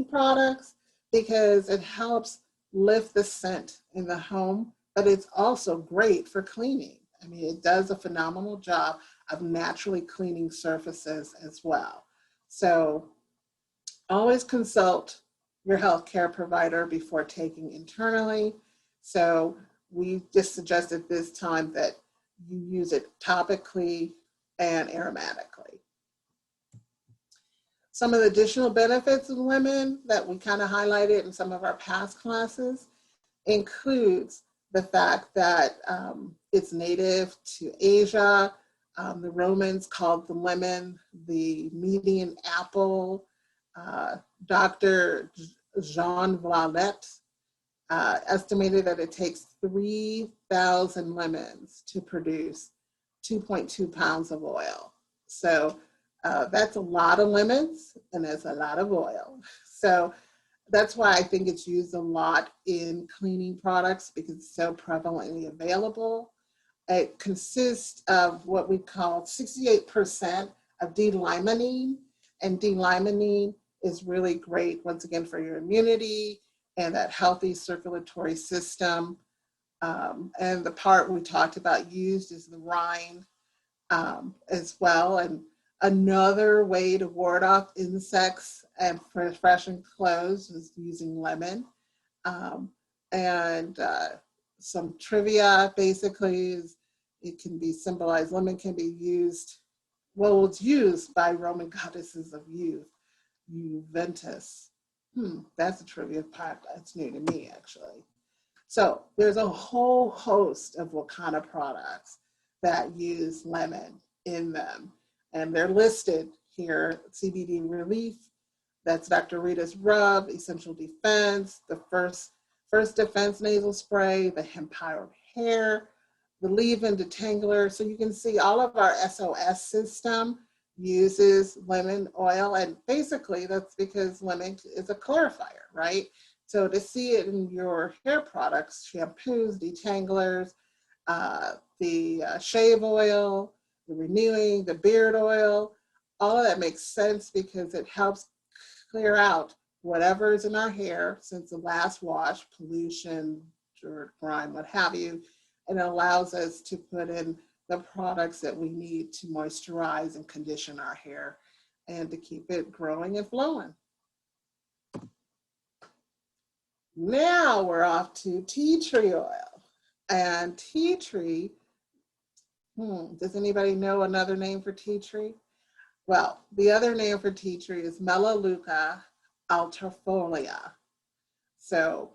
products, because it helps lift the scent in the home, but it's also great for cleaning. I mean, it does a phenomenal job of naturally cleaning surfaces as well. So always consult your healthcare provider before taking internally. So we just suggest at this time that you use it topically and aromatically. Some of the additional benefits of lemon that we kind of highlighted in some of our past classes includes the fact that it's native to Asia. The Romans called the lemon the Median apple. Dr. Jean Valette estimated that it takes 3,000 lemons to produce 2.2 pounds of oil. So that's a lot of lemons, and that's a lot of oil. So that's why I think it's used a lot in cleaning products, because it's so prevalently available. It consists of what we call 68% of D-limonene, and D-limonene is really great, once again, for your immunity and that healthy circulatory system. And the part we talked about used is the rind as well. And another way to ward off insects and freshen clothes is using lemon. And some trivia basically is it can be symbolized, lemon can be used, well, it's used by Roman goddesses of youth, Juventus. That's a trivia part. That's new to me, actually. So there's a whole host of Wakana products that use lemon in them. And they're listed here: CBD Relief, that's Dr. Rita's Rub, Essential Defense, the First Defense Nasal Spray, the Empowered Hair, the Leave-In Detangler. So you can see all of our SOS system uses lemon oil, and basically that's because lemon is a clarifier, right? So to see it in your hair products, shampoos, detanglers, the shave oil, the renewing, the beard oil, all of that makes sense because it helps clear out whatever is in our hair since the last wash, pollution, dirt, grime, what have you, and it allows us to put in the products that we need to moisturize and condition our hair and to keep it growing and flowing. Now we're off to tea tree oil. And tea tree, does anybody know another name for tea tree? Well, the other name for tea tree is Melaleuca altifolia. So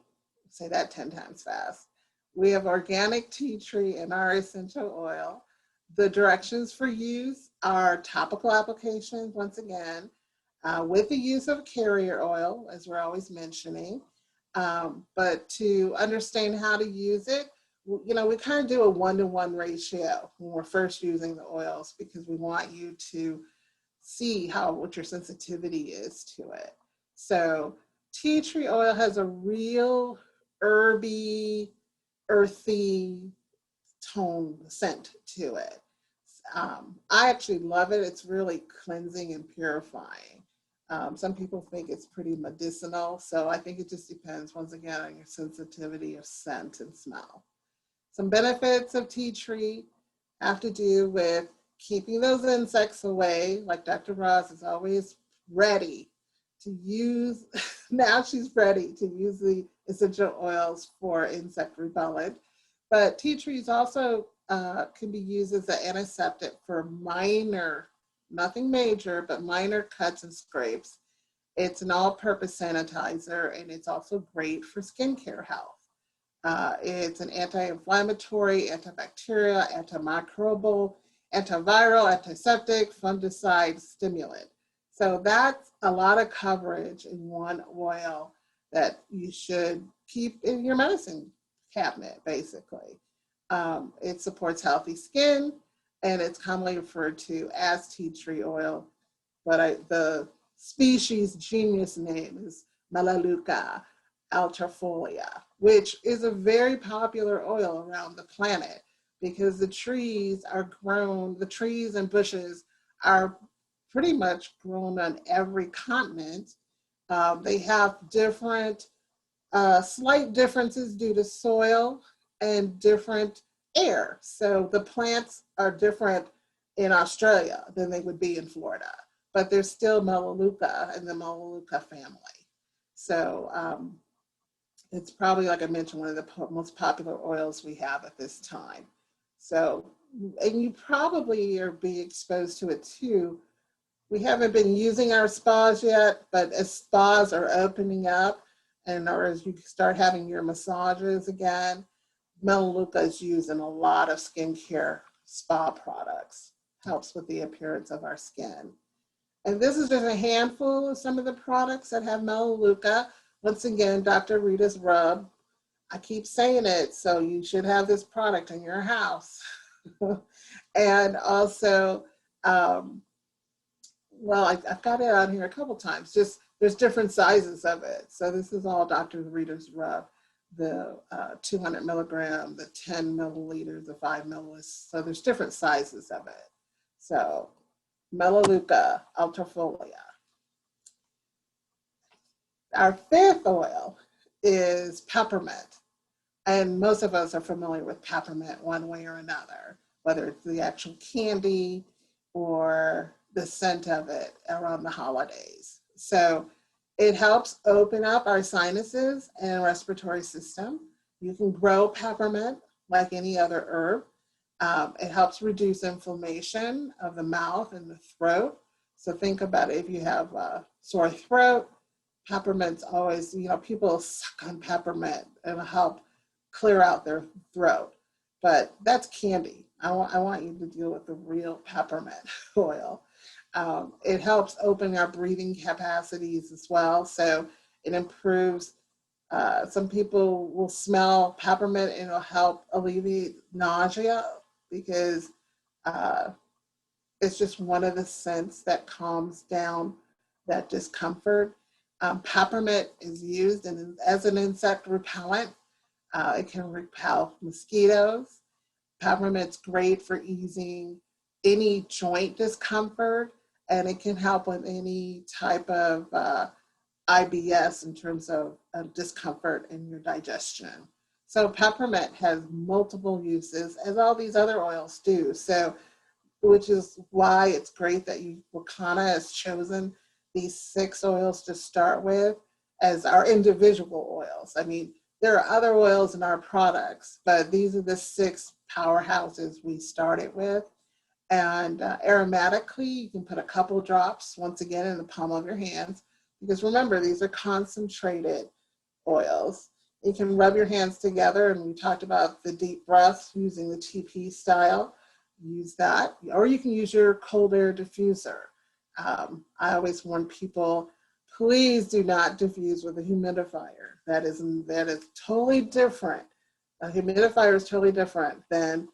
say that 10 times fast. We have organic tea tree in our essential oil. The directions for use are topical applications, once again, with the use of carrier oil, as we're always mentioning. But to understand how to use it, we kind of do a 1-to-1 ratio when we're first using the oils because we want you to see what your sensitivity is to it. So tea tree oil has a real herby, earthy tone scent to it. I actually love it. It's really cleansing and purifying. Some people think it's pretty medicinal, so I think it just depends, once again, on your sensitivity of scent and smell. Some benefits of tea tree have to do with keeping those insects away, like Dr. Ross is always ready to use, now she's ready to use the essential oils for insect repellent. But tea trees also can be used as an antiseptic for minor, nothing major, but minor cuts and scrapes. It's an all-purpose sanitizer, and it's also great for skincare health. It's an anti-inflammatory, antibacterial, antimicrobial, antiviral, antiseptic, fungicide, stimulant. So that's a lot of coverage in one oil that you should keep in your medicine cabinet, basically. It supports healthy skin, and it's commonly referred to as tea tree oil, but the species genus name is Melaleuca altifolia, which is a very popular oil around the planet because the trees and bushes are pretty much grown on every continent. They have different, slight differences due to soil and different air. So the plants are different in Australia than they would be in Florida, but there's still Melaleuca in the Melaleuca family. So it's probably, like I mentioned, one of the most popular oils we have at this time. So, and you probably are being exposed to it too. We haven't been using our spas yet, but as spas are opening up or as you start having your massages again, Melaleuca is used in a lot of skincare spa products. Helps with the appearance of our skin. And this is just a handful of some of the products that have Melaleuca. Once again, Dr. Rita's Rub. I keep saying it, so you should have this product in your house. And also, well, I've got it on here a couple times. Just there's different sizes of it. So this is all Dr. Rita's Rub, the 200 milligram, the 10 milliliters, the 5 milliliters. So there's different sizes of it. So Melaleuca altifolia. Our fifth oil is peppermint. And most of us are familiar with peppermint one way or another, whether it's the actual candy or the scent of it around the holidays. So it helps open up our sinuses and respiratory system. You can grow peppermint like any other herb. It helps reduce inflammation of the mouth and the throat. So think about it, if you have a sore throat, peppermint's always, people suck on peppermint. It'll help clear out their throat. But that's candy. I want you to deal with the real peppermint oil. It helps open our breathing capacities as well. So it improves, some people will smell peppermint and it'll help alleviate nausea because it's just one of the scents that calms down that discomfort. Peppermint is used as an insect repellent. It can repel mosquitoes. Peppermint's great for easing any joint discomfort, and it can help with any type of IBS in terms of discomfort in your digestion. So peppermint has multiple uses, as all these other oils do. So, which is why it's great that Wakana has chosen these 6 oils to start with as our individual oils. I mean, there are other oils in our products, but these are the 6 powerhouses we started with. And aromatically, you can put a couple drops, once again, in the palm of your hands, because remember, these are concentrated oils. You can rub your hands together, and we talked about the deep breaths using the TP style. Use that, or you can use your cold air diffuser. I always warn people, please do not diffuse with a humidifier. That is totally different. A humidifier is totally different than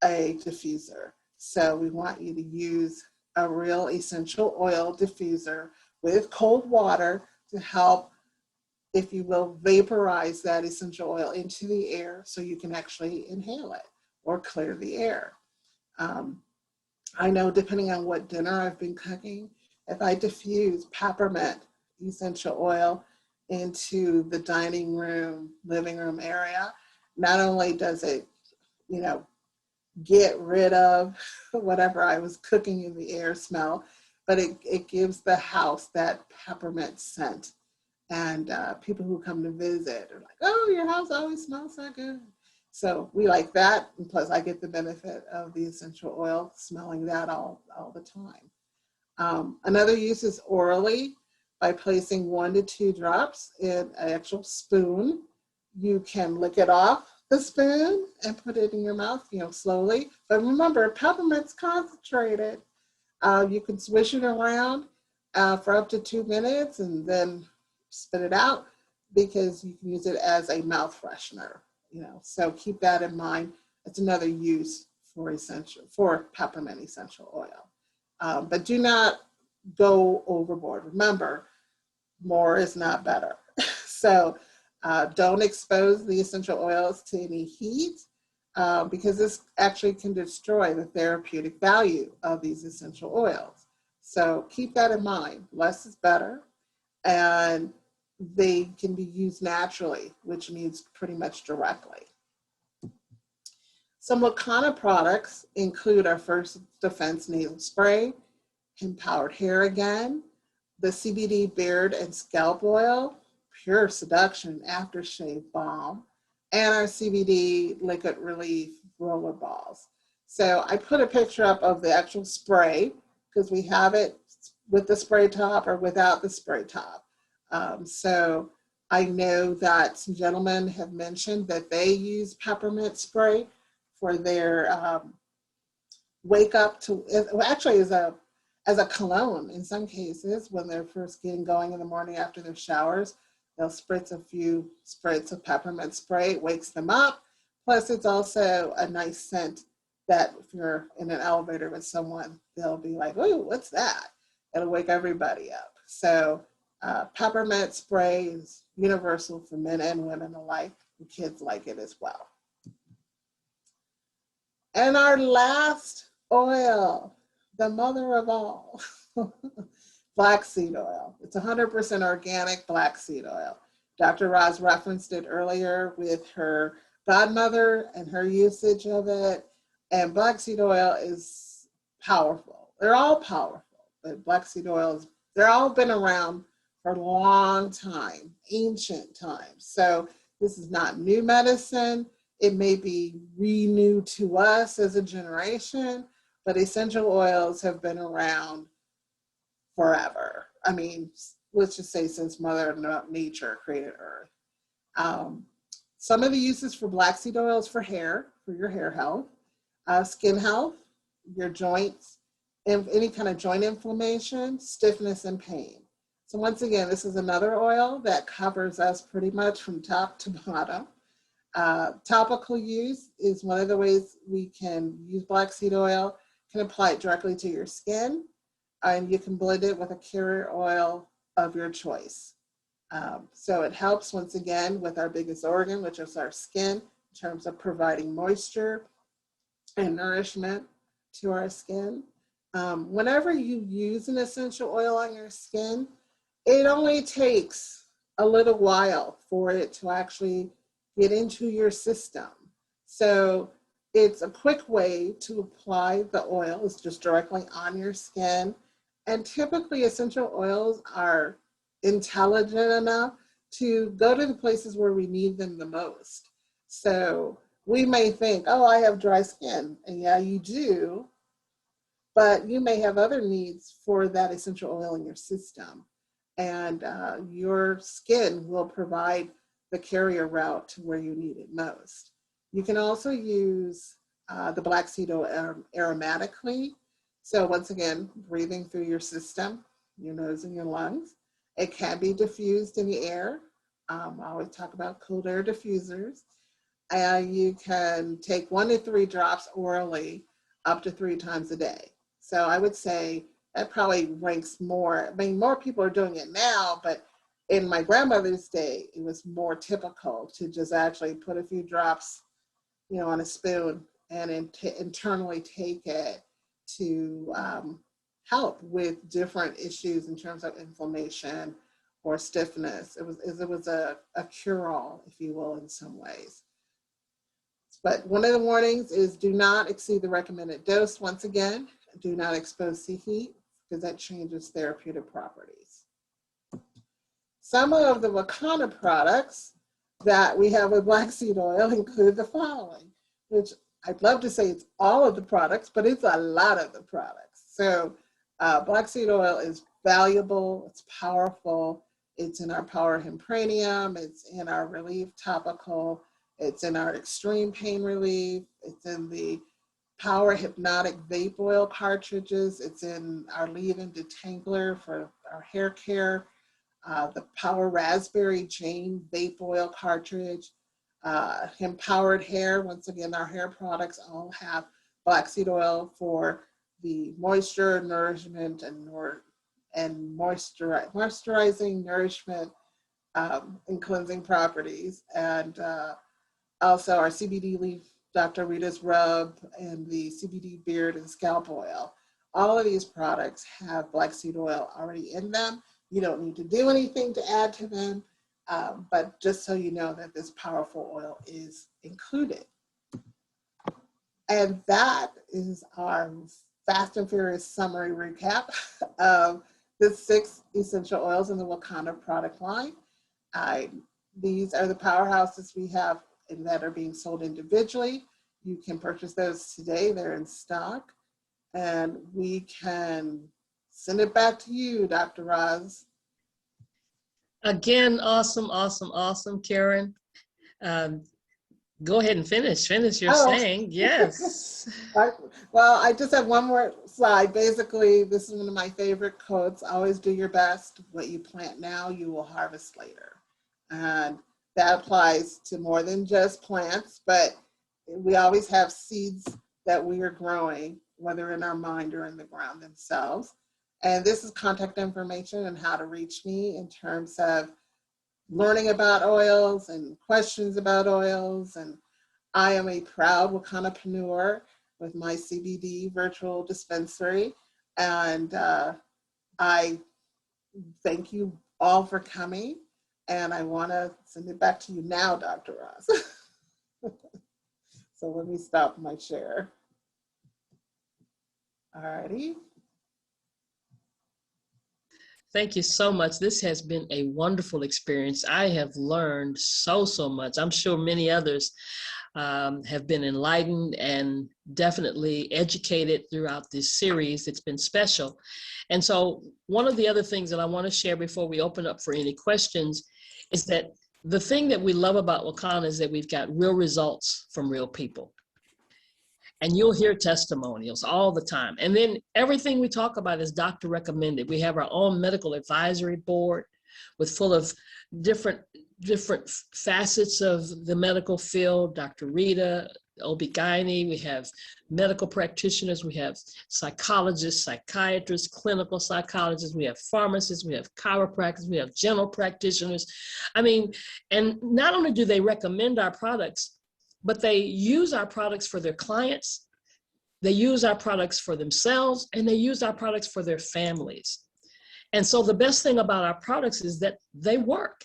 a diffuser. So we want you to use a real essential oil diffuser with cold water to help, if you will, vaporize that essential oil into the air so you can actually inhale it or clear the air. I know depending on what dinner I've been cooking, if I diffuse peppermint essential oil into the dining room, living room area, not only does it, get rid of whatever I was cooking in the air smell, but it gives the house that peppermint scent. And people who come to visit are like, oh, your house always smells so good. So we like that. And plus I get the benefit of the essential oil, smelling that all the time. Another use is orally by placing 1 to 2 drops in an actual spoon. You can lick it off the spoon and put it in your mouth, slowly. But remember, peppermint's concentrated. You can swish it around for up to 2 minutes and then spit it out, because you can use it as a mouth freshener. So keep that in mind. It's another use for peppermint essential oil. But do not go overboard. Remember, more is not better. So don't expose the essential oils to any heat, because this actually can destroy the therapeutic value of these essential oils. So keep that in mind. Less is better, and they can be used naturally, which means pretty much directly. Some Wakana products include our First Defense nasal spray, Empowered Hair Again, the CBD beard and scalp oil, Pure Seduction aftershave balm, and our CBD liquid relief roller balls. So I put a picture up of the actual spray, because we have it with the spray top or without the spray top. So I know that some gentlemen have mentioned that they use peppermint spray for their wake up to, actually as a cologne in some cases, when they're first getting going in the morning after their showers. They'll spritz a few spritz of peppermint spray. It wakes them up. Plus, it's also a nice scent that if you're in an elevator with someone, they'll be like, "Ooh, what's that?" It'll wake everybody up. So peppermint spray is universal for men and women alike. And kids like it as well. And our last oil, the mother of all, black seed oil. It's 100% organic black seed oil. Dr. Roz referenced it earlier with her godmother and her usage of it. And black seed oil is powerful. They're all powerful, but black seed oil is, they're all been around for a long time, ancient times. So this is not new medicine. It may be renewed to us as a generation, but essential oils have been around forever. I mean, let's just say since Mother Nature created Earth. Some of the uses for black seed oil is for hair, for your hair health, skin health, your joints, and any kind of joint inflammation, stiffness, and pain. So once again, this is another oil that covers us pretty much from top to bottom. Topical use is one of the ways we can use black seed oil. You can apply it directly to your skin, and you can blend it with a carrier oil of your choice. So it helps, once again, with our biggest organ, which is our skin, in terms of providing moisture and nourishment to our skin. Whenever you use an essential oil on your skin, it only takes a little while for it to actually get into your system. So it's a quick way to apply the oil. It's just directly on your skin. And typically essential oils are intelligent enough to go to the places where we need them the most. So we may think, oh, I have dry skin. And yeah, you do. But you may have other needs for that essential oil in your system. And your skin will provide the carrier route to where you need it most. You can also use the black seed oil aromatically. So once again, breathing through your system, your nose and your lungs. It can be diffused in the air. I always talk about cold air diffusers. You can take 1 to 3 drops orally up to 3 times a day. So I would say that probably ranks more. I mean, more people are doing it now, but in my grandmother's day, it was more typical to just actually put a few drops, on a spoon and internally take it to help with different issues in terms of inflammation or stiffness. It was a cure-all, if you will, in some ways. But one of the warnings is do not exceed the recommended dose. Once again, do not expose to heat because that changes therapeutic properties. Some of the Wakana products that we have with black seed oil include the following, which I'd love to say it's all of the products, but it's a lot of the products. So black seed oil is valuable, it's powerful, it's in our Power Hempranium, it's in our Relief Topical, it's in our Extreme Pain Relief, it's in the Power Hypnotic Vape Oil cartridges, it's in our Leave-In Detangler for our hair care, the Power Raspberry Jane Vape Oil cartridge, Empowered Hair. Once again, our hair products all have black seed oil for the moisture, nourishment, and moisturizing, nourishment, and cleansing properties. And also our CBD leaf, Dr. Rita's Rub, and the CBD beard and scalp oil. All of these products have black seed oil already in them. You don't need to do anything to add to them, but just so you know that this powerful oil is included. And that is our fast and furious summary recap of the 6 essential oils in the Wakana product line. These are the powerhouses we have and that are being sold individually. You can purchase those today, they're in stock. And we can send it back to you, Dr. Roz. Again, awesome, Karen. Go ahead and finish your saying. Yes. Well, I just have one more slide. Basically, this is one of my favorite quotes. Always do your best. What you plant now, you will harvest later. And that applies to more than just plants, but we always have seeds that we are growing, whether in our mind or in the ground themselves. And this is contact information and how to reach me in terms of learning about oils and questions about oils. And I am a proud Wakanapreneur with my CBD virtual dispensary. And I thank you all for coming. And I want to send it back to you now, Dr. Ross. So let me stop my share. All righty. Thank you so much. This has been a wonderful experience. I have learned so much. I'm sure many others have been enlightened and definitely educated throughout this series. It's been special. And so one of the other things that I want to share before we open up for any questions is that the thing that we love about Wakana is that we've got real results from real people. And you'll hear testimonials all the time. And then everything we talk about is doctor recommended. We have our own medical advisory board with full of different facets of the medical field. Dr. Rita, OB-GYN, we have medical practitioners, we have psychologists, psychiatrists, clinical psychologists, we have pharmacists, we have chiropractors, we have general practitioners. I mean, and not only do they recommend our products, but they use our products for their clients, they use our products for themselves, and they use our products for their families. And so the best thing about our products is that they work.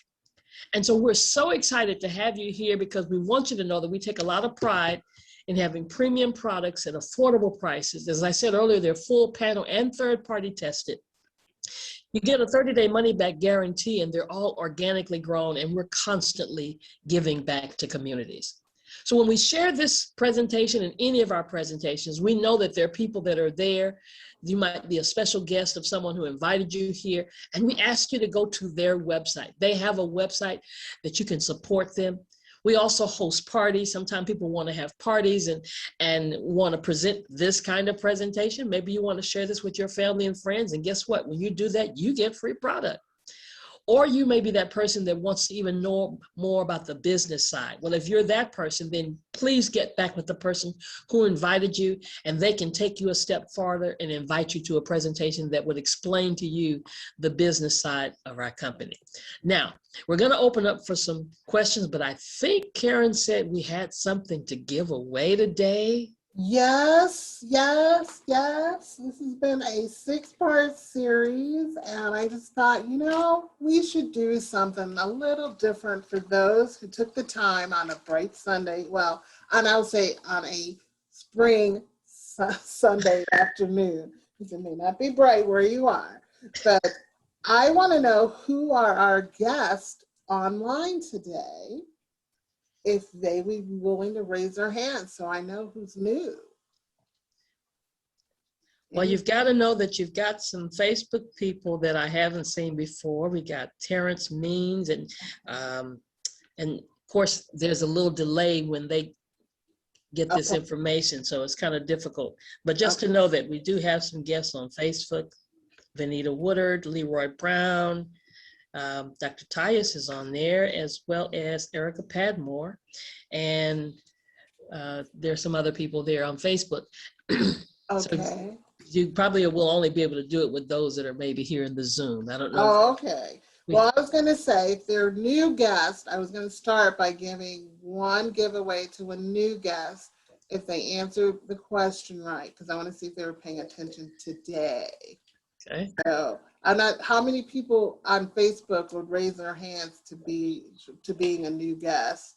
And so we're so excited to have you here because we want you to know that we take a lot of pride in having premium products at affordable prices. As I said earlier, they're full panel and third-party tested. You get a 30-day money-back guarantee, and they're all organically grown, and we're constantly giving back to communities. So when we share this presentation and any of our presentations, we know that there are people that are there. You might be a special guest of someone who invited you here, and we ask you to go to their website. They have a website that you can support them. We also host parties. Sometimes people want to have parties and want to present this kind of presentation. Maybe you want to share this with your family and friends, and guess what? When you do that, you get free product. Or you may be that person that wants to even know more about the business side. Well, if you're that person, then please get back with the person who invited you, and they can take you a step farther and invite you to a presentation that would explain to you the business side of our company. Now, we're going to open up for some questions, but I think Karen said we had something to give away today. Yes. This has been a 6-part series, and I just thought, we should do something a little different for those who took the time on a bright Sunday. Well, and I'll say on a spring Sunday afternoon, because it may not be bright where you are. But I want to know who are our guests online today, if they would be willing to raise their hands so I know who's new. Well, you've got to know that you've got some Facebook people that I haven't seen before. We got Terrence Means, and of course, there's a little delay when they get this information, so it's kind of difficult. But just to know that we do have some guests on Facebook: Vanita Woodard, Leroy Brown, Dr. Tyus is on there, as well as Erica Padmore, and there's some other people there on Facebook. Okay. So you probably will only be able to do it with those that are maybe here in the Zoom. I don't know. Oh, okay. Well, I was going to say, if they're new guests, I was going to start by giving one giveaway to a new guest if they answer the question right, because I want to see if they were paying attention today. Okay. So how many people on Facebook would raise their hands to being a new guest?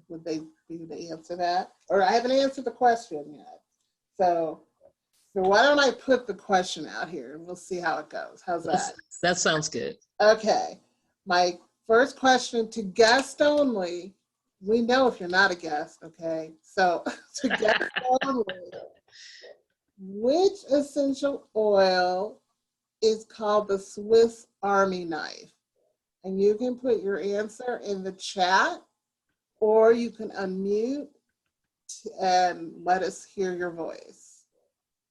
Would they be able to answer that? Or I haven't answered the question yet. So why don't I put the question out here and we'll see how it goes. How's that? That sounds good. Okay. My first question to guest only. We know if you're not a guest, okay? So to guest only, which essential oil is called the Swiss Army knife? And you can put your answer in the chat, or you can unmute and let us hear your voice.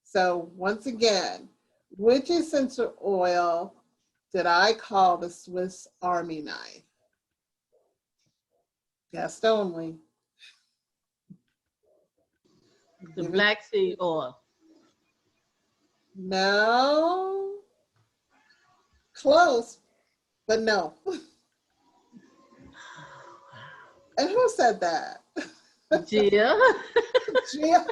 So once again, which essential oil did I call the Swiss Army knife? Guest only. The black seed oil. No. Close, but no. And who said that? Gia. Gia.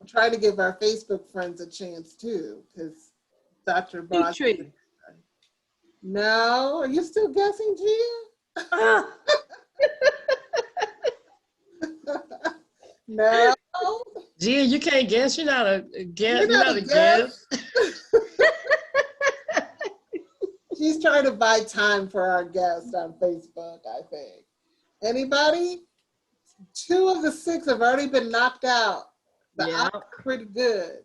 I'm trying to give our Facebook friends a chance too, because Dr. Boss. Petrie. No, are you still guessing, Gia? No. Gia, you can't guess. You're not a guess. You're not a guess. She's trying to buy time for our guest on Facebook, I think. Anybody? 2 of the 6 have already been knocked out. The Yeah. odds are pretty good.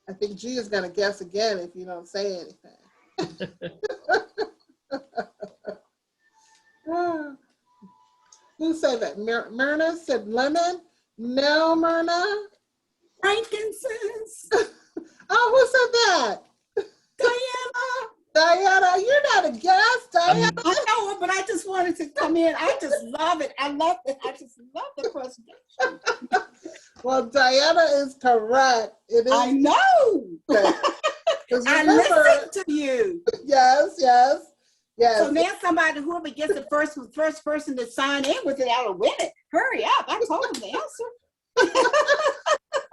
I think Gia's gonna guess again if you don't say anything. Who said that? Myrna said lemon? No, Myrna. Frankincense. Oh, who said that? Diana. Diana, you're not a guest, Diana. I know it, but I just wanted to come in. I just love it. I love it. I just love the presentation. Well, Diana is correct. It is. I know. correct. 'Cause I remember- listened to you. Yes. So now somebody, whoever gets the first person to sign in with it, I'll win it. Hurry up. I told them the answer.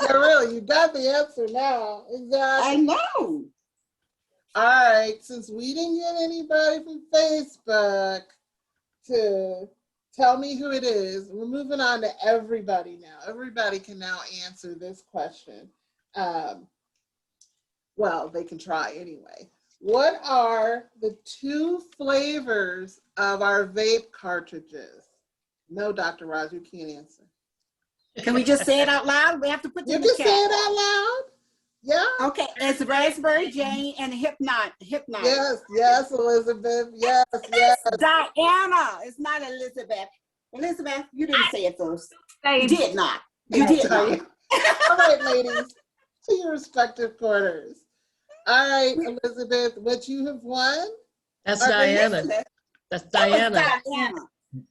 Yeah, really, you got the answer now. Exactly. I know. All right, since we didn't get anybody from Facebook to tell me who it is, we're moving on to everybody now. Everybody can now answer this question. Well, they can try anyway. What are the 2 flavors of our vape cartridges? No, Dr. Raj, you can't answer. Can we just say it out loud? We have to put it You in can the say chat. it out loud. Yeah. Okay, it's Raspberry Jane and Hypnot. Yes, Elizabeth. Yes. Diana. It's not Elizabeth. Elizabeth, you didn't say it first. You did not. You I'll did tell not. you. All right, ladies, to your respective quarters. All right, Elizabeth, what you have won? That's Are they Diana. Elizabeth. That's That was Diana. Diana.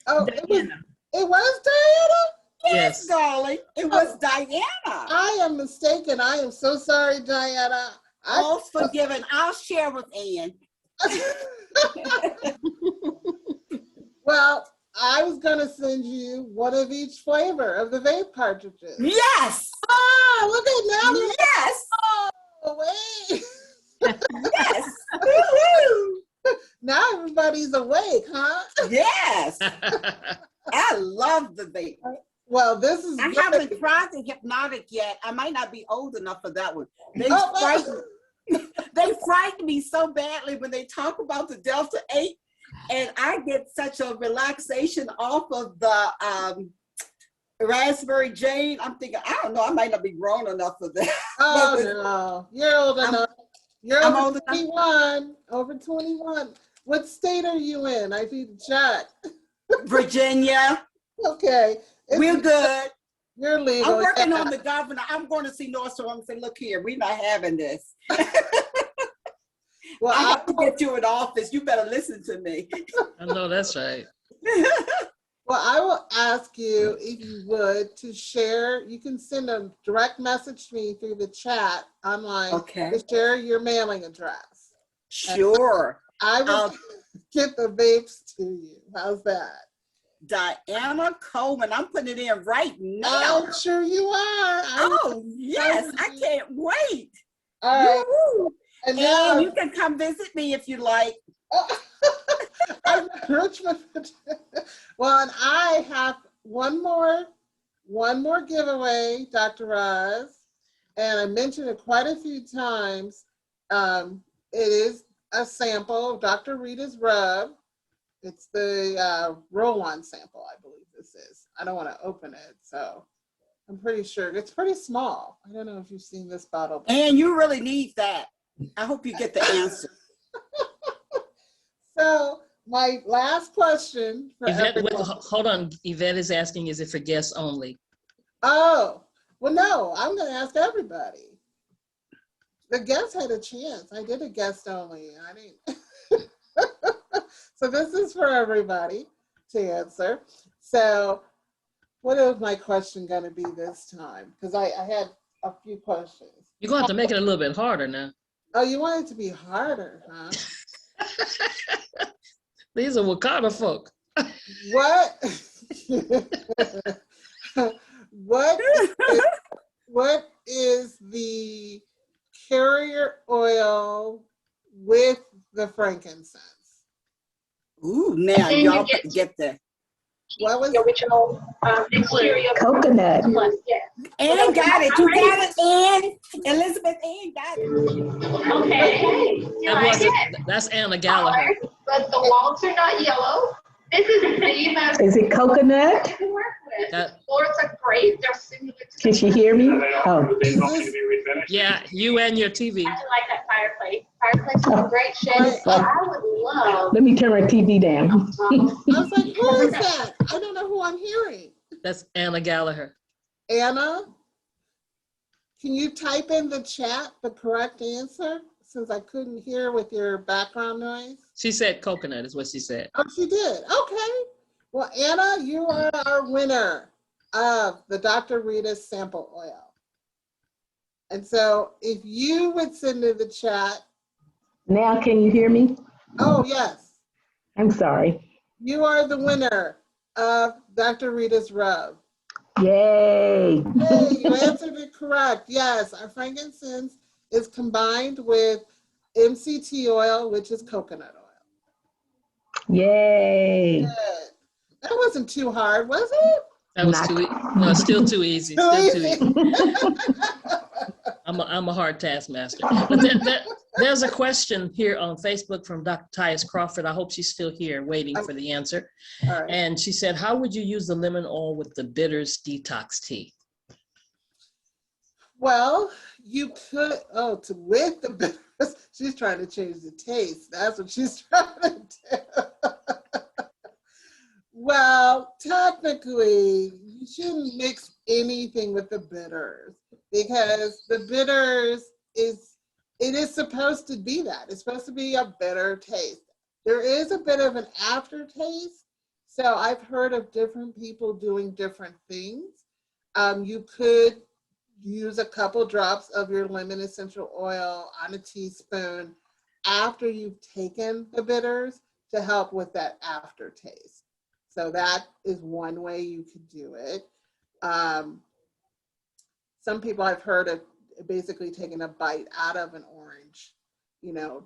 Oh, it was Diana? Yes. Darling. It was Diana. I am mistaken. I am so sorry, Diana. All forgiven. I'll share with Ann. Well, I was going to send you one of each flavor of the vape cartridges. Yes. Ah, look at now. Yes. Oh, wait. Yes. Woo-hoo. Now everybody's awake, huh? Yes. I love the vape. Well, this is I great. haven't tried the hypnotic yet. I might not be old enough for that one. They Oh, frighten me so badly when they talk about the Delta 8, and I get such a relaxation off of the Raspberry Jane. I'm thinking, I don't know, I might not be grown enough for that. Oh, no. You're old enough. You're I'm over old enough. 21. Over 21. What state are you in? I need to check. Virginia, Okay. we're good. You're legal. I'm working yeah. on the governor. I'm going to see Nordstrom and say, look here, we're not having this. Well, I have to get you in office. You better listen to me. I know that's right. Well, I will ask you if you would to share. You can send a direct message to me through the chat online Okay. to share your mailing address. Sure. I will get the vapes to you. How's that? Diana Coleman. I'm putting it in right now. I'm sure you are. Oh, yes. I can't wait. All right. Woo-hoo. And now And you can come visit me if you like. I'm Richmond. Well, and I have one more giveaway, Dr. Roz, and I mentioned it quite a few times. It is a sample of Dr. Rita's rub. It's the roll-on sample, I believe this is. I don't want to open it, so I'm pretty sure it's pretty small. I don't know if you've seen this bottle. And you really need that. I hope you get the answer. So my last question for Yvette, wait, everyone. hold on. Yvette is asking, is it for guests only? Oh, well, no, I'm going to ask everybody. The guests had a chance. I did a guest only. I didn't. So this is for everybody to answer. So what is my question going to be this time? Because I had a few questions. You're going to have to make it a little bit harder now. Oh, you want it to be harder, huh? These are Wakanda folk. What? what is the carrier oil with the frankincense? Ooh, now then y'all you get get the. What was the original exterior. Coconut. Plus, yeah. Ann got it. You got it, Ann. Elizabeth Ann got it. Okay. You're That like wasn't, it. that's Anna Gallagher. But the walls are not yellow. This is the most Is it coconut? you can work with. That- The floors are great. They're similar to. Can she hear me? Oh, is this? Yeah, you and your TV. I like that fireplace. Fireplace is in great shape. Oh. I would love. let me turn my TV down. I was like, who is that? I don't know who I'm hearing. That's Anna Gallagher. Anna, can you type in the chat the correct answer? Since I couldn't hear with your background noise. She said coconut is what she said. Oh, she did. Okay. Well, Anna, you are our winner of the Dr. Rita's sample oil. And so if you would send in the chat, Now, can you hear me? oh, yes, I'm sorry. you are the winner of Dr. Rita's rub. Yay. Hey, you answered it correct. Yes, our frankincense is combined with MCT oil, which is coconut oil. Yay. Good. That wasn't too hard, was it? That was Not- too, no, still too easy. Still too easy. Too I'm a hard taskmaster. But there's a question here on Facebook from Dr. Tyus Crawford. I hope she's still here waiting for the answer. All right. And she said, how would you use the lemon oil with the bitters detox tea? Well, you could, with the bitters, she's trying to change the taste. That's what she's trying to do. Well, technically, you shouldn't mix anything with the bitters because the bitters it is supposed to be that. It's supposed to be a bitter taste. There is a bit of an aftertaste. So I've heard of different people doing different things. You could use a couple drops of your lemon essential oil on a teaspoon after you've taken the bitters to help with that aftertaste. So that is one way you could do it. Some people I've heard of basically taking a bite out of an orange,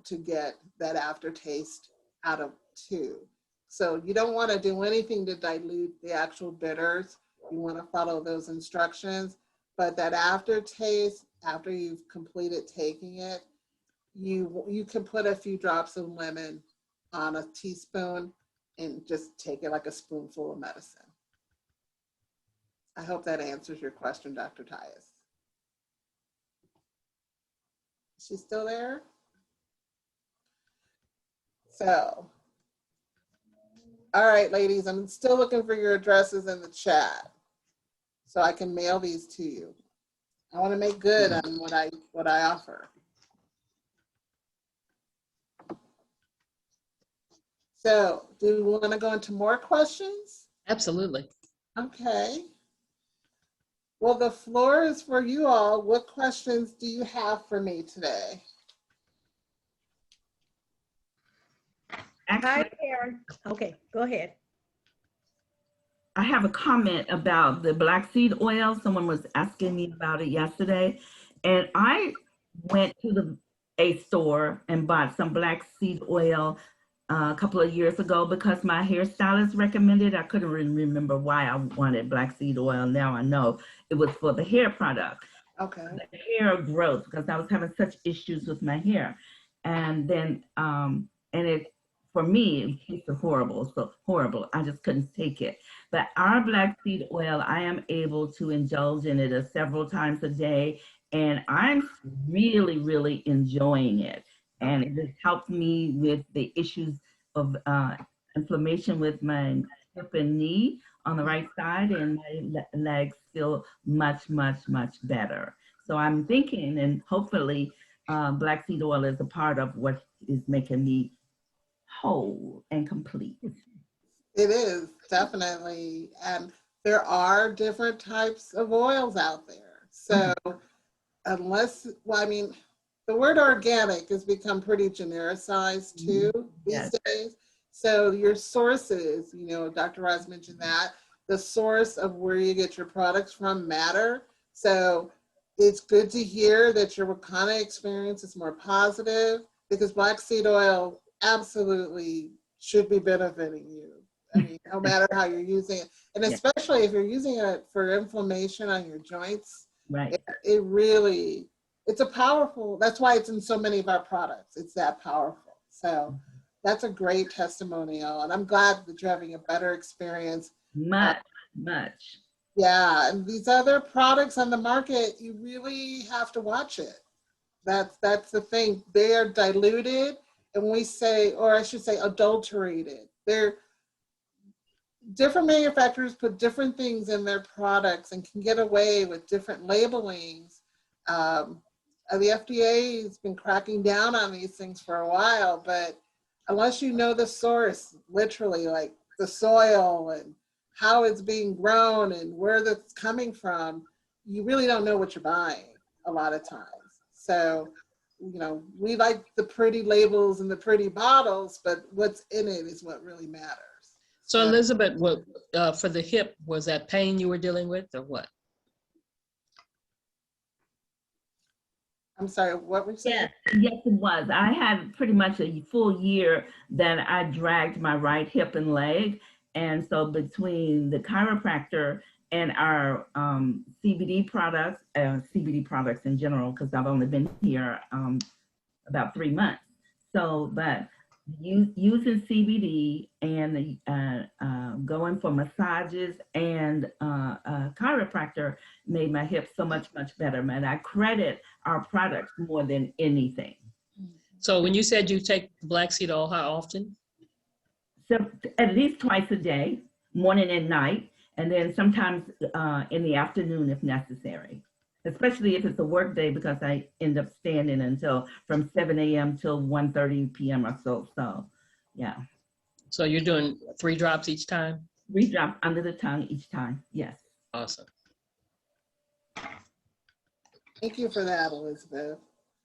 to get that aftertaste out of too. So you don't want to do anything to dilute the actual bitters. You want to follow those instructions. But that aftertaste, after you've completed taking it, you can put a few drops of lemon on a teaspoon and just take it like a spoonful of medicine. I hope that answers your question, Dr. Tyus. Is she still there? So, all right, ladies, I'm still looking for your addresses in the chat so I can mail these to you. I want to make good on what I offer. So, do we want to go into more questions? Absolutely. Okay. Well, the floor is for you all. What questions do you have for me today? Hi, Karen. Okay, go ahead. I have a comment about the black seed oil. Someone was asking me about it yesterday. And I went to a store and bought some black seed oil a couple of years ago because my hairstylist recommended. I couldn't remember why I wanted black seed oil. Now I know it was for the hair product. Okay. The hair growth, because I was having such issues with my hair. And then, and it, for me, it tasted horrible, so horrible. I just couldn't take it. But our black seed oil, I am able to indulge in it several times a day. And I'm really, really enjoying it. And it has helped me with the issues of inflammation with my hip and knee on the right side, and my legs feel much, much, much better. So I'm thinking, and hopefully black seed oil is a part of what is making me whole and complete. It is, definitely. And there are different types of oils out there. So unless, well, I mean, the word organic has become pretty genericized too these days. So your sources, Dr. Roz mentioned that, the source of where you get your products from matter. So it's good to hear that your Wakana experience is more positive, because black seed oil absolutely should be benefiting you. I mean, no matter how you're using it. And especially if you're using it for inflammation on your joints, Right. it really, it's a powerful, that's why it's in so many of our products. It's that powerful. So that's a great testimonial. And I'm glad that you're having a better experience. Much. Yeah, and these other products on the market, you really have to watch it. That's the thing. They are diluted, and we say, or I should say adulterated. They're different manufacturers put different things in their products and can get away with different labelings. The FDA has been cracking down on these things for a while, but unless you know the source, literally like the soil and how it's being grown and where that's coming from, you really don't know what you're buying a lot of times. So, you know, we like the pretty labels and the pretty bottles, but what's in it is what really matters. So Elizabeth, what, for the hip, was that pain you were dealing with or what? I'm sorry, what were you saying? Yes, it was. I had pretty much a full year that I dragged my right hip and leg. And so between the chiropractor and our CBD products in general, because I've only been here about 3 months. So, but using CBD and going for massages and chiropractor made my hips so much better. Man, I credit our products more than anything. So when you said you take black seed oil, how often? So at least twice a day, morning and night, and then sometimes in the afternoon if necessary, especially if it's a work day, because I end up standing until from 7 a.m. till 1:30 p.m. or so. So, yeah. So you're doing 3 drops each time? 3 drops under the tongue each time, yes. Awesome. Thank you for that, Elizabeth.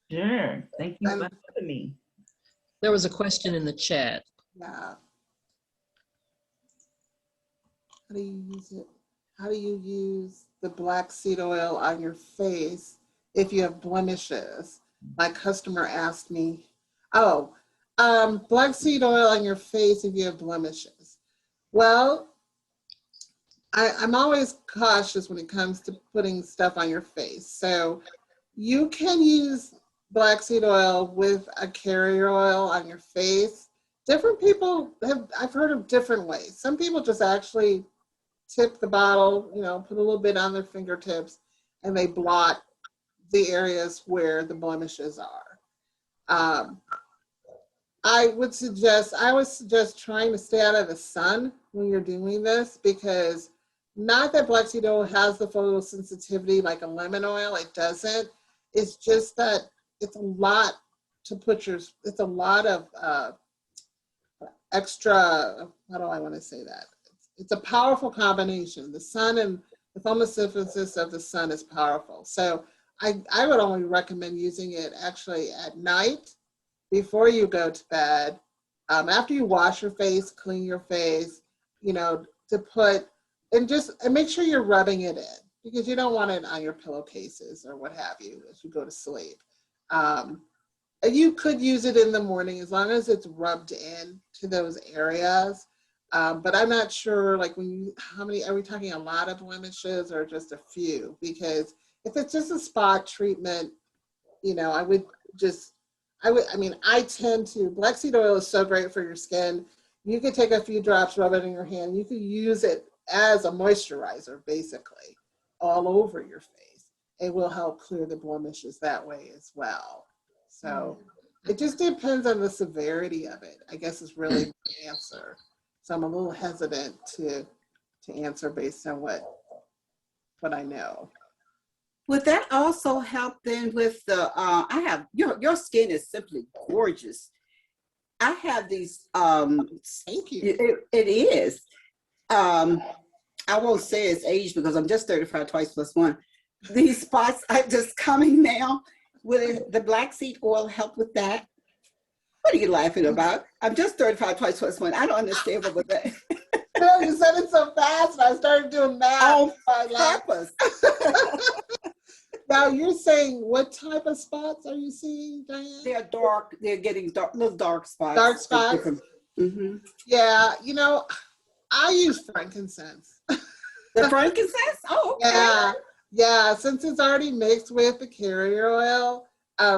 Sure, thank you for having me. There was a question in the chat. Yeah. How do you use it? How do you use the black seed oil on your face if you have blemishes? My customer asked me, black seed oil on your face if you have blemishes. Well, I'm always cautious when it comes to putting stuff on your face. So you can use black seed oil with a carrier oil on your face. Different people I've heard of different ways. Some people just actually tip the bottle, you know, put a little bit on their fingertips, and they blot the areas where the blemishes are. I would suggest trying to stay out of the sun when you're doing this, because not that black seed oil has the photosensitivity like a lemon oil, it doesn't. It's just that it's a lot to put it's a lot of extra, how do I want to say that? It's a powerful combination. The sun and the photosynthesis of the sun is powerful. So I would only recommend using it actually at night before you go to bed, after you wash your face, clean your face, you know, to put, and make sure you're rubbing it in, because you don't want it on your pillowcases or what have you as you go to sleep. You could use it in the morning as long as it's rubbed in to those areas. But I'm not sure, like, how many, are we talking a lot of blemishes or just a few? Because if it's just a spot treatment, you know, I tend to, black seed oil is so great for your skin. You could take a few drops, rub it in your hand. You could use it as a moisturizer, basically, all over your face. It will help clear the blemishes that way as well. So it just depends on the severity of it, I guess, is really the answer. So I'm a little hesitant to answer based on what I know. Would that also help then with the, your skin is simply gorgeous. I have these, thank you. It is. I won't say it's age because I'm just 35 twice plus 1. These spots are just coming now. Will the black seed oil help with that? What are you laughing about? I'm just 35 twice plus 1. I don't understand what was that. No, you said it so fast and I started doing math. On purpose. Now you're saying what type of spots are you seeing, Diane? They're dark. They're getting dark, little dark spots. Dark spots? Mm-hmm. Yeah, I use frankincense. The frankincense? Oh, okay. Yeah. Since it's already mixed with the carrier oil,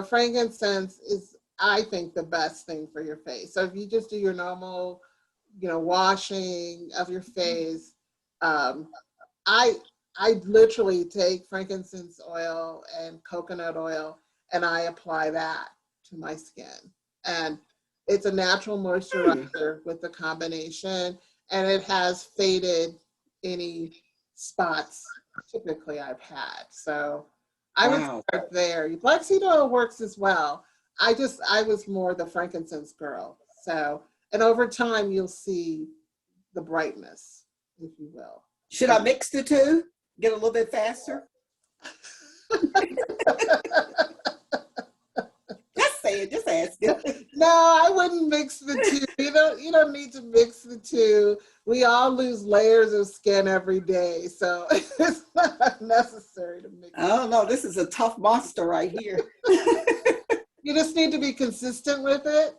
frankincense is, I think, the best thing for your face. So if you just do your normal, washing of your face, I literally take frankincense oil and coconut oil and I apply that to my skin. And it's a natural moisturizer with the combination, and it has faded any spots typically I've had. So I would start there. Black seed oil works as well. I was more the frankincense girl. So, and over time you'll see the brightness, if you will. Should I mix the two? Get a little bit faster? Just say it, just ask it. No, I wouldn't mix the two. You don't need to mix the two. We all lose layers of skin every day, so it's not necessary to mix. I don't know. This is a tough monster right here. You just need to be consistent with it.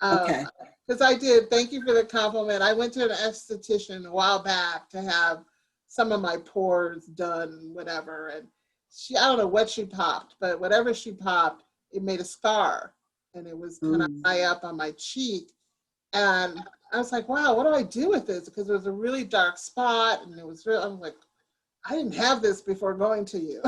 Okay. Because I did. Thank you for the compliment. I went to an esthetician a while back to have some of my pores done, whatever, and I don't know what she popped, but whatever she popped, it made a scar, and it was kind of high up on my cheek. And I was like, wow, what do I do with this? Because it was a really dark spot, and I'm like, I didn't have this before going to you.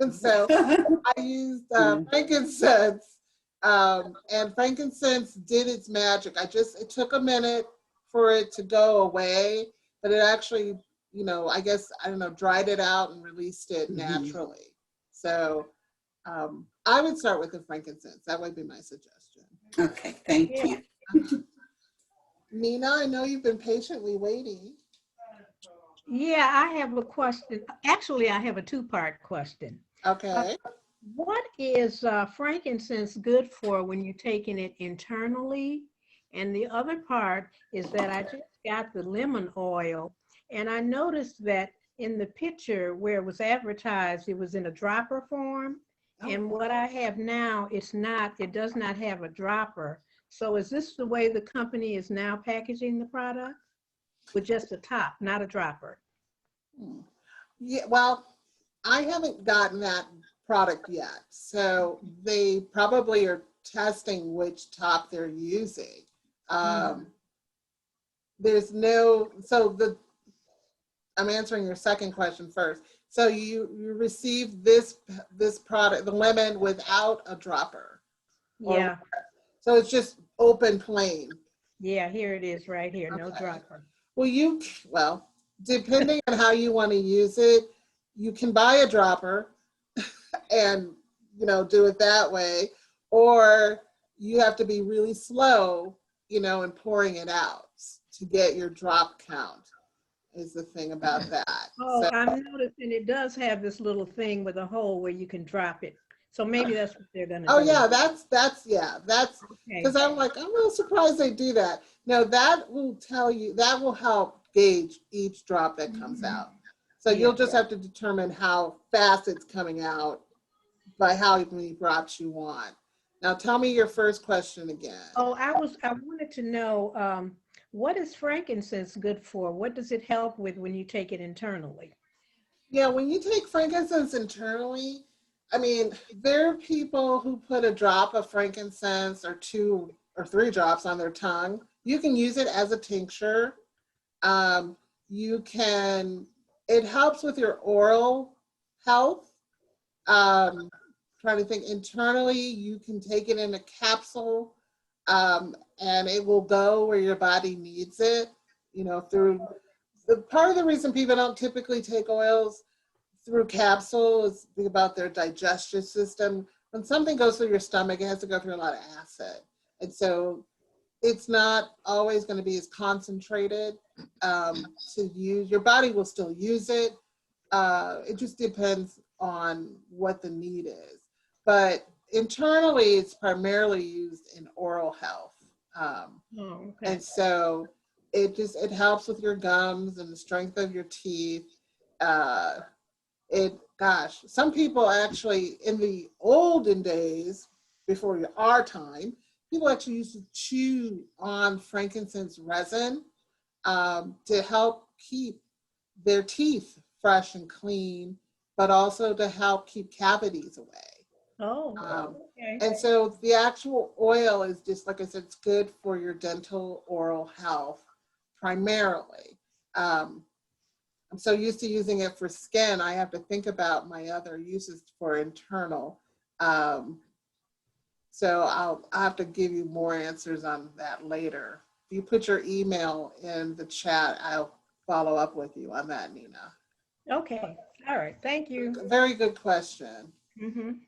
And so I used frankincense, and frankincense did its magic. It took a minute for it to go away, but it actually, I guess, dried it out and released it naturally. So I would start with the frankincense. That would be my suggestion. Okay, thank you. Nina, I know you've been patiently waiting. Yeah, I have a question. Actually, I have a two-part question. Okay. What is frankincense good for when you're taking it internally? And the other part is that I just got the lemon oil, and I noticed that in the picture where it was advertised, it was in a dropper form. And what I have now, it does not have a dropper. So is this the way the company is now packaging the product? With just a top, not a dropper? Yeah, well, I haven't gotten that product yet. So they probably are testing which top they're using. I'm answering your second question first. So you receive this product, the lemon, without a dropper. Yeah. So it's just open plain. Yeah, here it is right here, no dropper. Well, depending on how you want to use it, you can buy a dropper and, do it that way, or you have to be really slow, in pouring it out to get your drop count is the thing about that. Oh, I'm noticing it does have this little thing with a hole where you can drop it. So maybe that's what they're gonna do. Oh yeah, that's because I'm like, I'm a little surprised they do that. No, that will help gauge each drop that comes out. So you'll just have to determine how fast it's coming out by how many drops you want. Now tell me your first question again. Oh, I wanted to know, what is frankincense good for? What does it help with when you take it internally? Yeah, when you take frankincense internally, there are people who put a drop of frankincense or 2 or 3 drops on their tongue. You can use it as a tincture. It helps with your oral health. Trying to think, internally, you can take it in a capsule, and it will go where your body needs it, through part of the reason people don't typically take oils through capsules is about their digestive system. When something goes through your stomach, it has to go through a lot of acid. And so it's not always going to be as concentrated to use. Your body will still use it. It just depends on what the need is. But internally, it's primarily used in oral health. And so it helps with your gums and the strength of your teeth. Gosh, some people actually, in the olden days, before our time, people actually used to chew on frankincense resin to help keep their teeth fresh and clean, but also to help keep cavities away. Oh, okay. And so the actual oil is just, like I said, it's good for your dental oral health primarily. I'm so used to using it for skin, I have to think about my other uses for internal. So I'll have to give you more answers on that later. If you put your email in the chat, I'll follow up with you on that, Nina. Okay, all right, thank you. Very good question. Mhm.